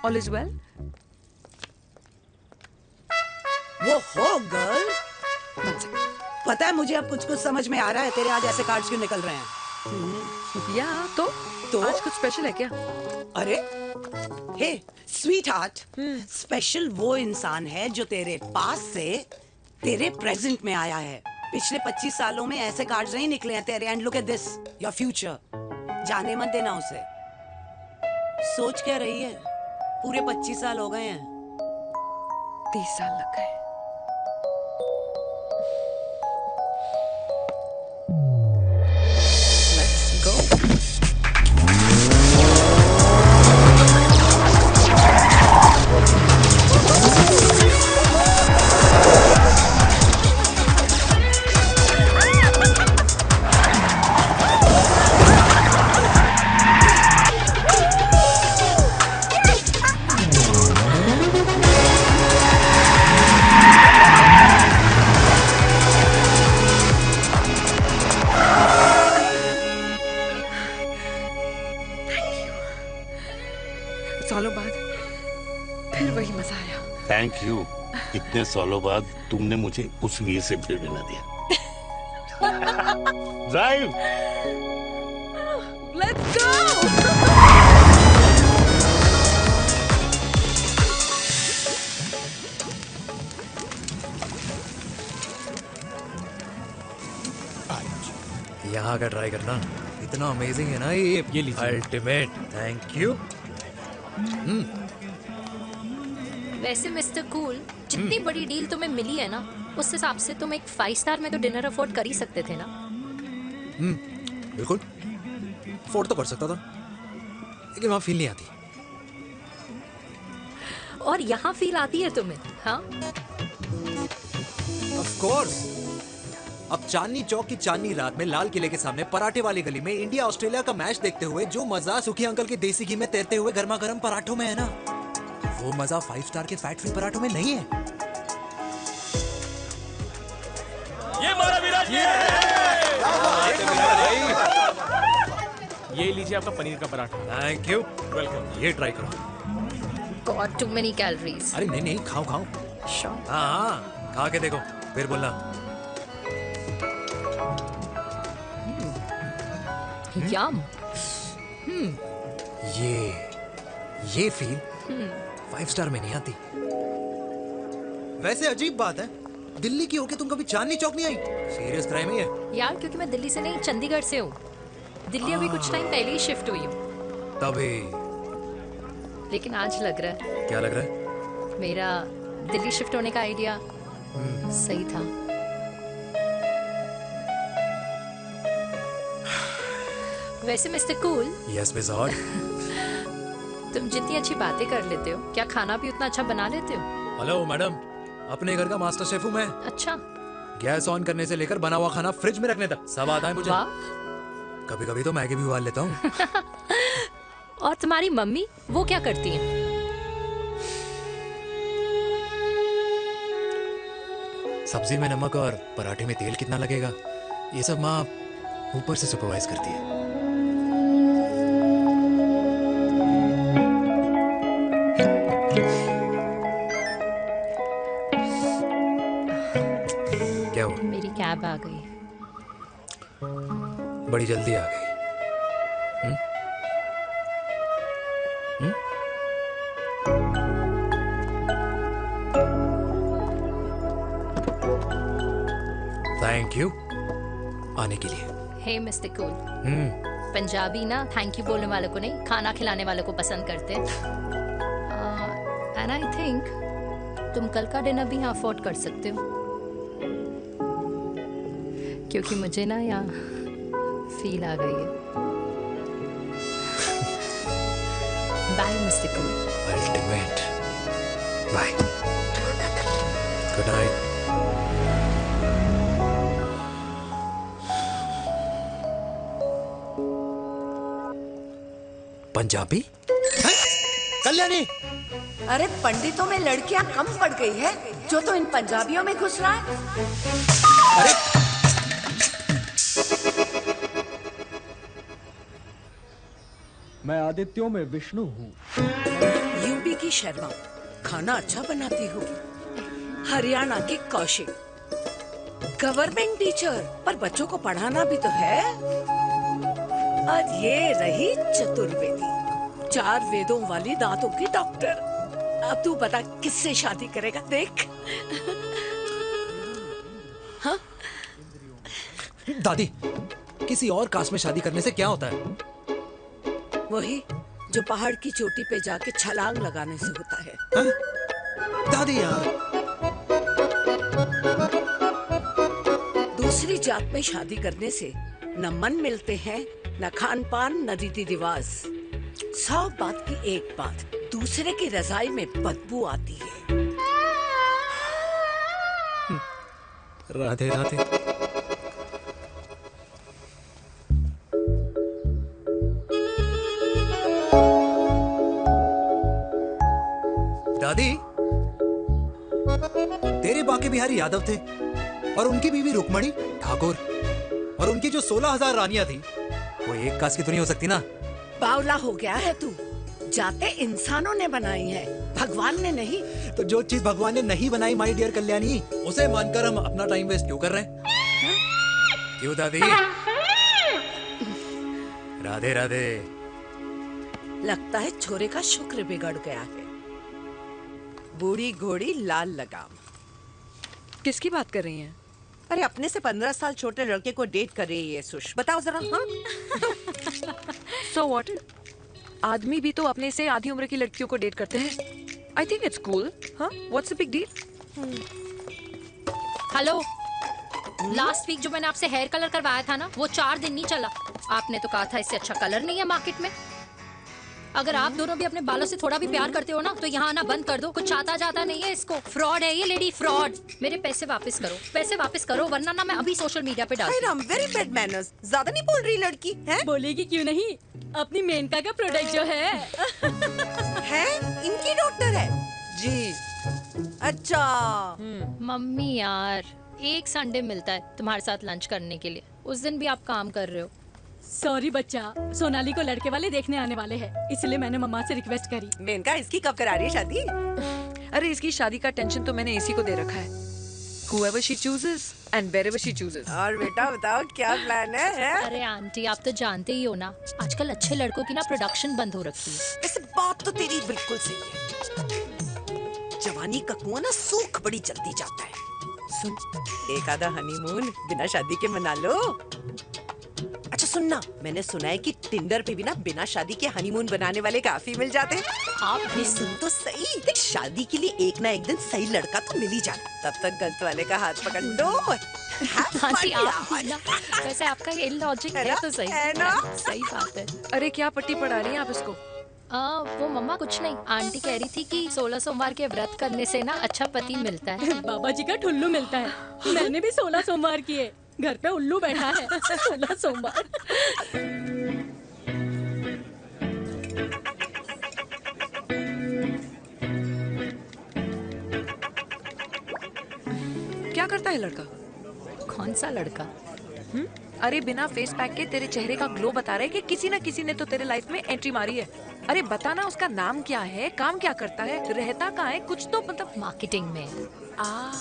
All is well? वो हो गर्ल। पता है मुझे अब कुछ समझ में आ रहा है, तेरे आज ऐसे कार्ड्स क्यों निकल रहे हैं। या तो आज कुछ स्पेशल है क्या? अरे हे स्वीट हार्ट, स्पेशल वो इंसान है जो तेरे पास से तेरे प्रेजेंट में आया है। पिछले 25 सालों में ऐसे कार्ड्स नहीं निकले हैं तेरे। And look at this, your future. जाने मत देना उसे। सोच क्या रही है, पूरे 25 साल हो गए हैं। 30 साल लग गए। सालों बाद फिर वही मजा आया। Thank you. इतने सालों बाद तुमने मुझे उस वीर से फिर मिला दिया। ड्राइव। Let's go. यहाँ का ट्राई करना, इतना अमेजिंग है ना ये लीजिए। अल्टीमेट। Thank you. वैसे मिस्टर कूल, जितनी बड़ी डील तुम्हें मिली है ना, उस हिसाब से तुम एक 5 स्टार में तो डिनर अफोर्ड कर ही सकते थे ना। बिल्कुल, अफोर्ड तो कर सकता था, लेकिन वहां फील नहीं आती। और यहाँ फील आती है तुम्हें? हाँ, ऑफ कोर्स। अब चांदनी चौक की चांदनी रात में लाल किले के सामने पराठे वाली गली में इंडिया ऑस्ट्रेलिया का मैच देखते हुए जो मजा सुखी अंकल के देसी घी में तैरते हुए गर्मा गर्म पराठों में है ना, वो मजा 5 स्टार के फैट फ्री पराठों में नहीं है। ये मारा विराट ये लीजिए आपका पनीर का पराठा। Thank you. वेलकम। ये ट्राई करो। God too many calories. अरे नहीं नहीं, खाओ खाओ। Sure. हाँ, खा के देखो फिर बोलना। यम। ये फील 5 स्टार में नहीं आती। वैसे अजीब बात है, दिल्ली की होके तुम कभी चांदनी चौक नहीं आई? सीरियस क्राइम ही है यार, क्योंकि मैं दिल्ली से नहीं चंडीगढ़ से हूँ। दिल्ली अभी कुछ टाइम पहले ही शिफ्ट हुई हूँ। तभी। लेकिन आज लग रहा है क्या लग रहा है? मेरा दिल्ली शिफ्ट होने का आइडिया सही था। वैसे mister cool, yes miss hot. तुम जितनी अच्छी बातें कर लेते हो, क्या खाना भी उतना अच्छा बना लेते हो? हेलो मैडम, अपने घर का मास्टर शेफ हूँ मैं। अच्छा। गैस ऑन करने से लेकर बना हुआ खाना फ्रिज में रखने तक सब आता है मुझे। वाह। कभी कभी तो मैगी भी उबाल लेता हूँ। और तुम्हारी मम्मी, वो क्या करती हैं? सब्जी में नमक और पराठे में तेल कितना लगेगा, ये सब माँ ऊपर से सुपरवाइज करती है। क्या हुआ? मेरी कैब आ गई। बड़ी जल्दी आ गई। थैंक यू आने के लिए। हे मिस्टर कूल, पंजाबी ना थैंक यू बोलने वालों को नहीं, खाना खिलाने वालों को पसंद करते हैं। एंड आई थिंक तुम कल का डिनर भी यहाँ अफोर्ड कर सकते हो, क्योंकि मुझे ना यहाँ फील आ गई है। Bye mister cool. Ultimate. Bye. Good night. Punjabi? Kalyani! अरे पंडितों में लड़कियां कम पड़ गई है जो तो इन पंजाबियों में घुस रहा है। मैं आदित्यों में विष्णु हूँ। यूपी की शर्मा खाना अच्छा बनाती होगी। हरियाणा की कौशिक गवर्नमेंट टीचर, पर बच्चों को पढ़ाना भी तो है। और ये रही चतुर्वेदी, 4 वेदों वाली दांतों की डॉक्टर। अब तू बता किससे शादी करेगा? देख। हाँ? दादी, किसी और कास्ट में शादी करने से क्या होता है? वही जो पहाड़ की चोटी पे जाके छलांग लगाने से होता है। हा? दादी यार। दूसरी जात में शादी करने से न मन मिलते हैं, न खान पान, न रीति रिवाज। 100 बात की एक बात, दूसरे की रजाई में बदबू आती है। राधे राधे। दादी, तेरे बाके बिहारी यादव थे और उनकी बीवी रुक्मणी ठाकुर, और उनकी जो 16,000 रानियां थी वो एक कास्ट की तो नहीं हो सकती ना? बावला हो गया है तू। जाते इंसानों ने बनाई है, भगवान ने नहीं। तो जो चीज भगवान ने नहीं बनाई माय डियर कल्याणी, उसे मानकर हम अपना टाइम वेस्ट क्यों कर रहे हैं? क्यों दादी? राधे राधे। लगता है छोरे का शुक्र बिगड़ गया है। बूढ़ी घोड़ी लाल लगाम। किसकी बात कर रही हैं? अरे अपने से 15 साल छोटे लड़के को डेट कर रही है सुश। बताओ जरा। हाँ? So what? आदमी भी तो अपने से आधी उम्र की लड़कियों को डेट करते हैं। I think it's cool. हाँ? What's the big deal? Hello, last week जो मैंने आपसे हेयर कलर करवाया था ना, वो 4 दिन नहीं चला। आपने तो कहा था इससे अच्छा कलर नहीं है मार्केट में। अगर आप दोनों भी अपने बालों से थोड़ा भी प्यार करते हो ना, तो यहाँ आना बंद कर दो। कुछ आता जाता नहीं है इसको। फ्रॉड है ये लेडी, फ्रॉड। मेरे पैसे वापस करो, पैसे वापस करो, वरना ना मैं अभी सोशल मीडिया पे डालती हूँ। Very bad manners. ज्यादा नहीं बोल रही लड़की है? बोलेगी क्यों नहीं? अपनी मेनका का प्रोडक्ट जो है इनकी डॉक्टर है जी। अच्छा मम्मी यार, एक संडे मिलता है तुम्हारे साथ लंच करने के लिए, उस दिन भी आप काम कर रहे हो। सॉरी बच्चा, सोनाली को लड़के वाले देखने आने वाले हैं, इसलिए मैंने मम्मा से रिक्वेस्ट करी। मेनका, इसकी कब करा रही है शादी? अरे इसकी शादी का टेंशन तो मैंने इसी को दे रखा है। Whoever she chooses and wherever she chooses. और बेटा बताओ क्या प्लान है? अरे आंटी आप तो जानते ही हो ना, आजकल अच्छे लड़कों की ना प्रोडक्शन बंद हो रखी है। वैसे बात तो तेरी बिल्कुल सही है। जवानी का कुआं ना सूख बड़ी जल्दी जाता है। सुन, एक आधा हनीमून बिना शादी के मना लो। अच्छा सुनना, मैंने सुना है कि टिंडर पे भी ना बिना शादी के हनीमून बनाने वाले काफी मिल जाते हैं। आप भी सुन तो सही, देख शादी के लिए एक ना एक दिन सही लड़का तो मिल ही जाता, तब तक गलत वाले का हाथ पकड़ लो। आंटी आप भी ना, वैसे आपका ये लॉजिक है तो सही है ना, सही बात है। अरे क्या पट्टी पढ़ा रही हैं आप इसको? वो मम्मा कुछ नहीं, आंटी कह रही थी कि 16 सोमवार के व्रत करने से ना अच्छा पति मिलता है। बाबा जी का ठुल्लू मिलता है। मैंने भी 16 सोमवार किए, घर पे उल्लू बैठा है। 16 सोमवार। क्या करता है लड़का? कौन सा लड़का? अरे बिना फेस पैक के तेरे चेहरे का ग्लो बता रहे कि किसी ना किसी ने तो तेरे लाइफ में एंट्री मारी है। अरे बताना उसका नाम क्या है, काम क्या करता है, रहता कहाँ है, कुछ तो मतलब। मार्केटिंग में।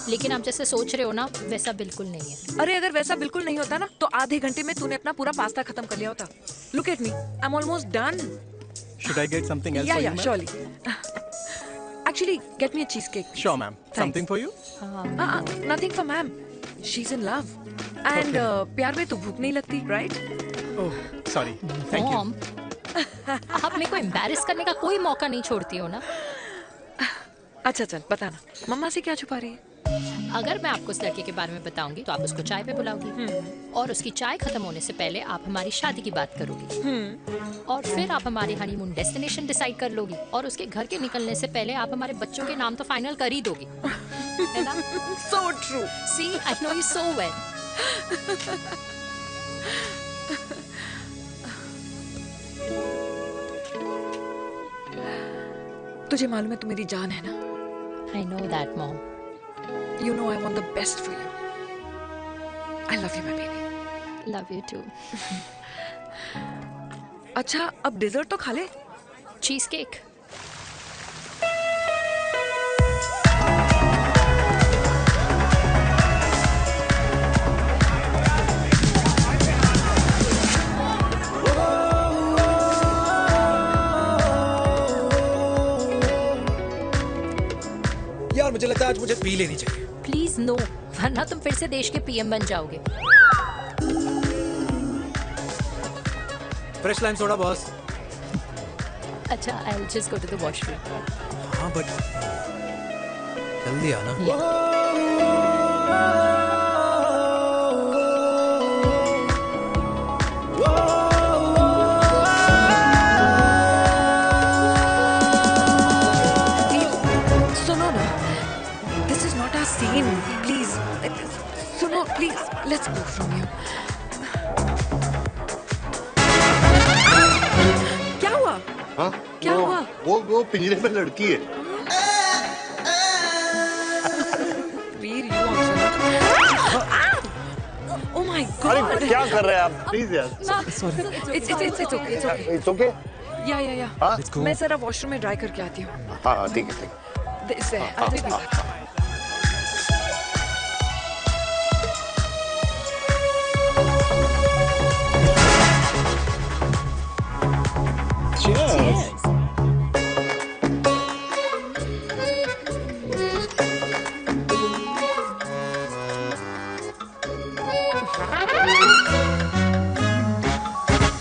लेकिन आप जैसे सोच रहे हो ना वैसा बिल्कुल नहीं है। अरे अगर वैसा बिल्कुल नहीं होता ना तो आधे घंटे में तूने अपना पूरा पास्ता खत्म कर लिया होता। Look at me, I am almost done. Should I get something else for you, Yeah, ma'am? surely. Actually, get me a cheesecake. Sure, ma'am. Something for you? Nothing for ma'am. She's in love. And प्यार में तो भूख नहीं लगती, right? Oh, sorry. Thank you. Mom, आप मेरे को embarrass करने का कोई मौका नहीं छोड़ती हो ना। अच्छा चल बताना, मम्मा से क्या छुपा रही है? अगर मैं आपको उस लड़के के बारे में बताऊंगी तो आप उसको चाय पे बुलाओगी, और उसकी चाय खत्म होने से पहले आप हमारी शादी की बात करोगी, और फिर आप हमारे हनीमून डेस्टिनेशन डिसाइड कर लोगी, और उसके घर के निकलने से पहले आप हमारे बच्चों के नाम तो फाइनल कर ही दोगी, है ना? So true. See, I know you so well. तुझे मालूम है तू मेरी जान है ना? I know that, Mom. You know I want the best for you. I love you, my baby. Love you too. अच्छा अब डिजर्ट तो खा ले। Cheese cake. यार मुझे लगता है आज मुझे पी लेनी चाहिए। प्लीज नो, वरना तुम फिर से देश के पीएम बन जाओगे। Fresh lime soda boss. अच्छा, I'll just go to the washroom. हाँ बट जल्दी आना। सुनो ना, this is not our scene. Please, सुनो please, let's go from here. क्या हुआ? हाँ? क्या हुआ? वो पिंजरे में लड़की है। वीर, you also. Oh my God! अरे क्या कर रहे हैं आप? प्लीज यार। Sorry. It's okay. It's okay. It's okay? या हाँ? मैं जरा वॉशरूम में ड्राई करके आती हूँ। हाँ ठीक है। इससे I'll be back. Cheers.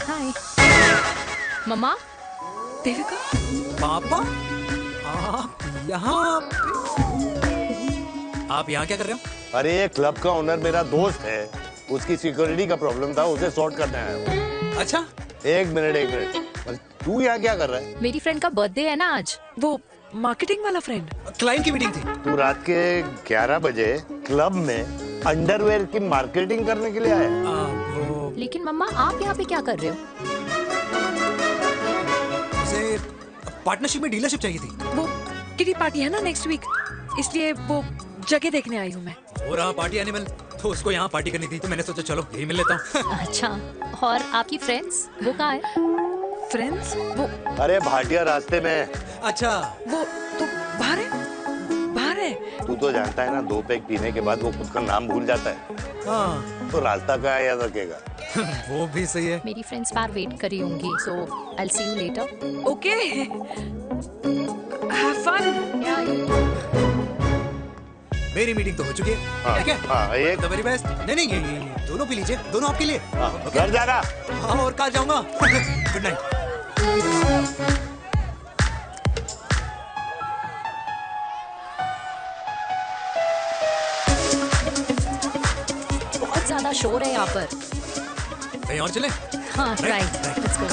हाय मम्मा। देविका, पापा आप यहाँ क्या कर रहे हो? अरे ये क्लब का ओनर मेरा दोस्त है, उसकी सिक्योरिटी का प्रॉब्लम था, उसे सॉर्ट करने आया हूँ। अच्छा, एक मिनट। तू यहाँ क्या कर रहा है? मेरी फ्रेंड का बर्थडे है ना आज। वो मार्केटिंग वाला फ्रेंड। क्लाइंट की मीटिंग थी। तू रात के 11 बजे क्लब में अंडरवेयर की मार्केटिंग करने के लिए आया? लेकिन मम्मा आप यहाँ पे क्या कर रहे हो? उसे पार्टनरशिप में डीलरशिप चाहिए थी। वो किटी पार्टी है ना नेक्स्ट वीक, इसलिए वो जगह देखने आई हूँ मैं। वो रहा पार्टी एनिमल, तो उसको यहाँ पार्टी करनी थी, तो मैंने सोचा चलो यही मिल लेता हूँ। अच्छा, और आपकी फ्रेंड्स वो कहाँ है? फ्रेंड्स वो अरे भाटिया रास्ते में। अच्छा वो तो बाहर है। तू तो जानता है ना, 2 पैक पीने के बाद वो खुद का नाम भूल जाता है। हाँ तो रास्ता कहाँ याद रखेगा। वो भी सही है। मेरी फ्रेंड्स बाहर वेट कर रही होंगी, so I will see you later. Okay, have fun. मेरी मीटिंग तो हो चुकी है। हाँ, ठीक है? हाँ, एक द वेरी बेस्ट। नहीं ये दोनों पी लीजिए, दोनों आपके लिए। घर जाना। हाँ, और कल जाऊंगा। Good night. बहुत ज्यादा शोर है यहाँ पर। कहीं और चले? हाँ, राइट, लेट्स गो।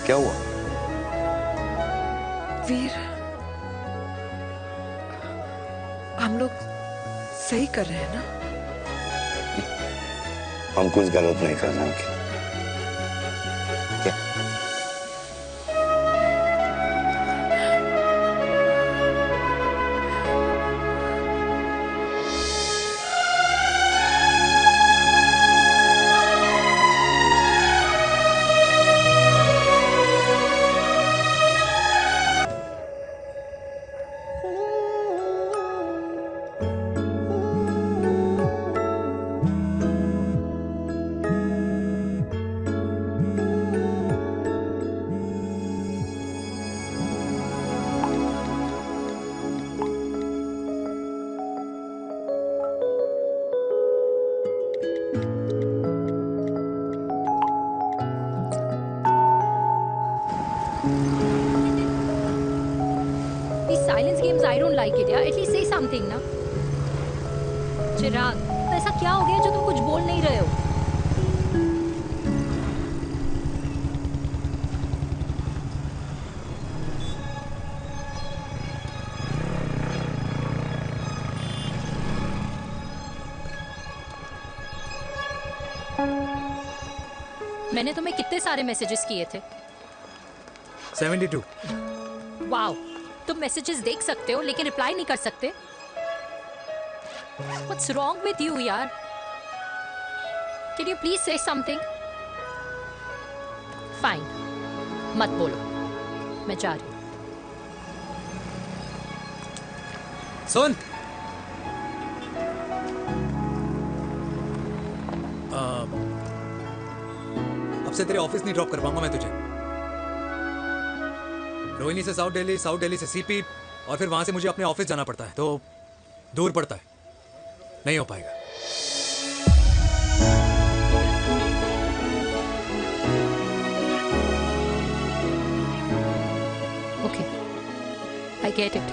क्या हुआ? वीर, हम लोग सही कर रहे हैं ना? हम कुछ गलत नहीं कर रहे हैं। क्या? These silence games, I don't like it, यार. At least say something, ना. चिराग, तो ऐसा क्या हो गया जो तुम कुछ बोल नहीं रहे हो? मैंने तुम्हें कितने सारे मैसेजेस किए थे? 72। वाओ, तुम मैसेजेस देख सकते हो लेकिन रिप्लाई नहीं कर सकते? What's wrong with you, यार? Can you please say something? Fine, मत बोलो, मैं जा रही हूँ। सुन, अब से तेरे ऑफिस नहीं ड्रॉप कर पाऊंगा मैं तुझे। रोहिणी से साउथ दिल्ली से सीपी, और फिर वहां से मुझे अपने ऑफिस जाना पड़ता है, तो दूर पड़ता है, नहीं हो पाएगा। Okay, I get it.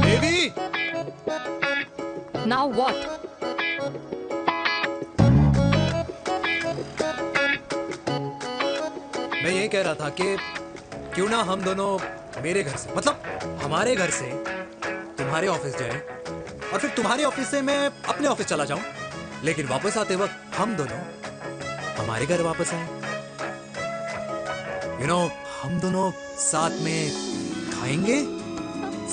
Baby! Now what? मैं ये कह रहा था कि क्यों ना हम दोनों मेरे घर से, मतलब हमारे घर से तुम्हारे ऑफिस जाएं, और फिर तुम्हारे ऑफिस से मैं अपने ऑफिस चला जाऊं, लेकिन वापस आते वक्त हम दोनों हमारे घर वापस आए। यू नो, हम दोनों साथ में खाएंगे,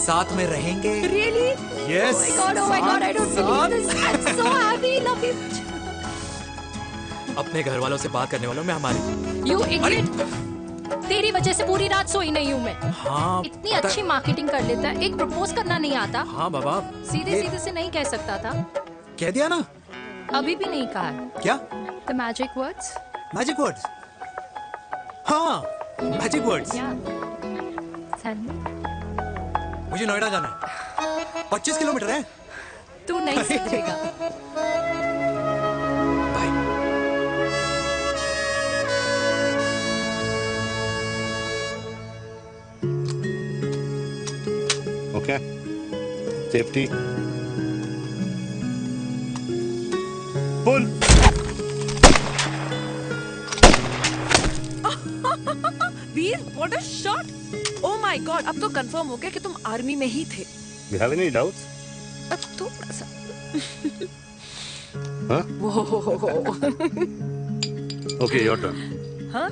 साथ में रहेंगे। Really? Yes. Oh my God, I don't believe this. I'm so happy, love you. अपने घर वालों से बात करने वालों में हमारी। You idiot! तेरी वजह से पूरी रात सोई नहीं हूँ मैं। हाँ, इतनी अच्छी मार्केटिंग कर लेता है, एक प्रपोज करना नहीं आता। हाँ बाबा, सीधे से नहीं कह सकता था। कह दिया ना। अभी भी नहीं कहा है। क्या? The magic words? Magic words? हाँ, मैजिक वर्ड्स। Tell me. मुझे नोएडा जाना है, 25 किलोमीटर है। तू नहीं सीखेगा। Okay, safety pull. Veer, what a shot! Oh my God, अब तो कंफर्म हो गया कि तुम आर्मी में ही थे। You have any doubts? थोड़ा सा। Huh? Okay, your turn. हाँ?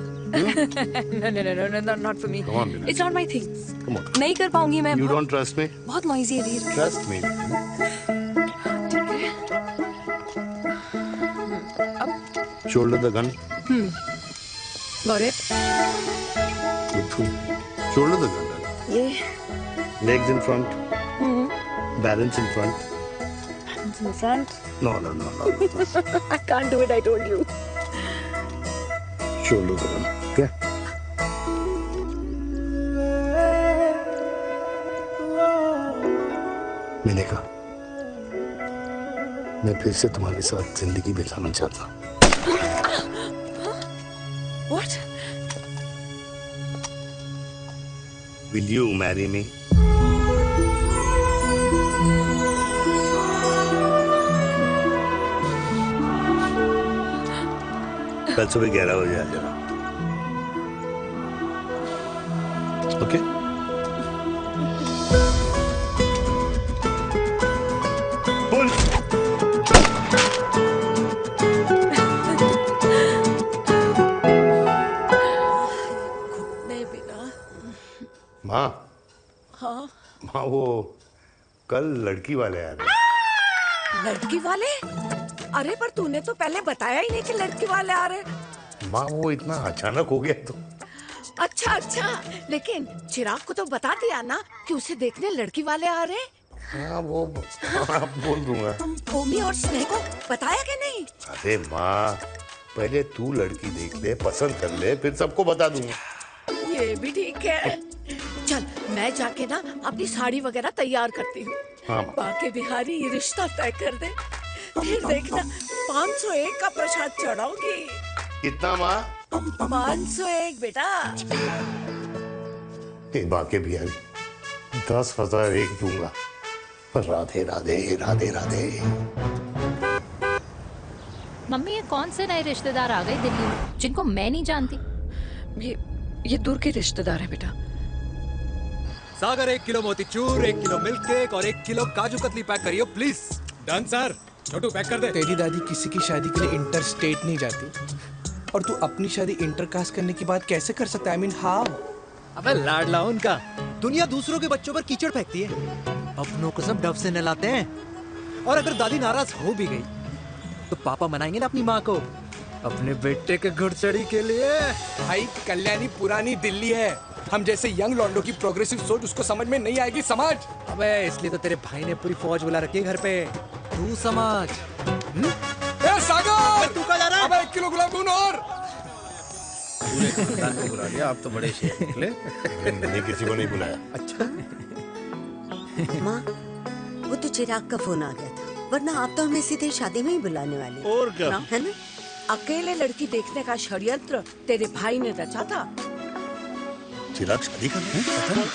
No, not for me. Come on, Vinay. It's not my thing. Come on. नहीं कर पाऊंगी मैं। You don't trust me? बहुत noisy है वीर। Trust me. Shoulder the gun. Got it. Shoulder the gun. ये। Legs in front. Balance in front. Hands in front. No. I can't do it. I told you. Shoulder the gun. Okay. मैंने कहा मैं फिर से तुम्हारे साथ जिंदगी बिताना चाहता हूँ। What? Will you marry me? कल सुबह 11 बजे आ जाना। ओके? बोल। नहीं बिना। माँ, हाँ। माँ वो कल लड़की वाले आ रहे। लड़की वाले? अरे पर तूने तो पहले बताया ही नहीं कि लड़की वाले आ रहे। माँ वो इतना अचानक हो गया तो। अच्छा, लेकिन चिराग को तो बता दिया ना कि उसे देखने लड़की वाले आ रहे। हाँ वो बोल दूंगा। ओमी और स्नेह को बताया कि नहीं? अरे माँ पहले तू लड़की देख ले, पसंद कर ले, फिर सबको बता दूंगा। ये भी ठीक है। चल मैं जाके ना अपनी साड़ी वगैरह तैयार करती हूँ। हाँ। बाकी बिहारी ये रिश्ता तय कर दे, फिर देखना 501 का प्रसाद चढ़ाऊंगी। कितना माँ? 501 बेटा। बाकी बिहारी 10,001 दूंगा। राधे राधे राधे राधे। मम्मी ये कौन से नए रिश्तेदार आ गए दिल्ली में जिनको मैं नहीं जानती? ये दूर के रिश्तेदार हैं बेटा। सागर 1 किलो मोतीचूर, 1 किलो मिल्क केक और 1 किलो काजू कतली पैक करियो please. Done sir. Chhotu pack कर दे। तेरी दादी किसी की शादी के लिए इंटर स्टेट नहीं जाती और तू अपनी शादी इंटर कास्ट करने की बात कैसे कर सकता है? I mean, how? अबे लाडला उनका। दुनिया दूसरों के बच्चों पर कीचड़ फेंकती है, अपनों को सब डब से नहलाते हैं। और अगर दादी नाराज हो भी गई तो पापा मनाएंगे ना अपनी माँ को अपने बेटे के घुड़चढ़ी के लिए। भाई कल्याणी पुरानी दिल्ली है, हम जैसे यंग लॉन्डो की प्रोग्रेसिव सोच उसको समझ में नहीं आएगी। समझ? अबे इसलिए तो तेरे भाई ने पूरी फौज बुला रखी है घर पे। तू समझ। सागर तू कहाँ जा रहा है? अब 1 किलो गुलाब जामुन और। पूरे खानदान को बुला लिया, आप तो बड़े शेर निकले। मैंने किसी को नहीं बुलाया। अच्छा। माँ वो तो चिराग का फोन आ गया था, वरना आप तो हमें सीधे शादी में ही बुलाने वाले। और क्या? है ना? अकेले लड़की देखने का षड्यंत्र तेरे भाई ने रचा था। चिराग शादी कर रहे हैं?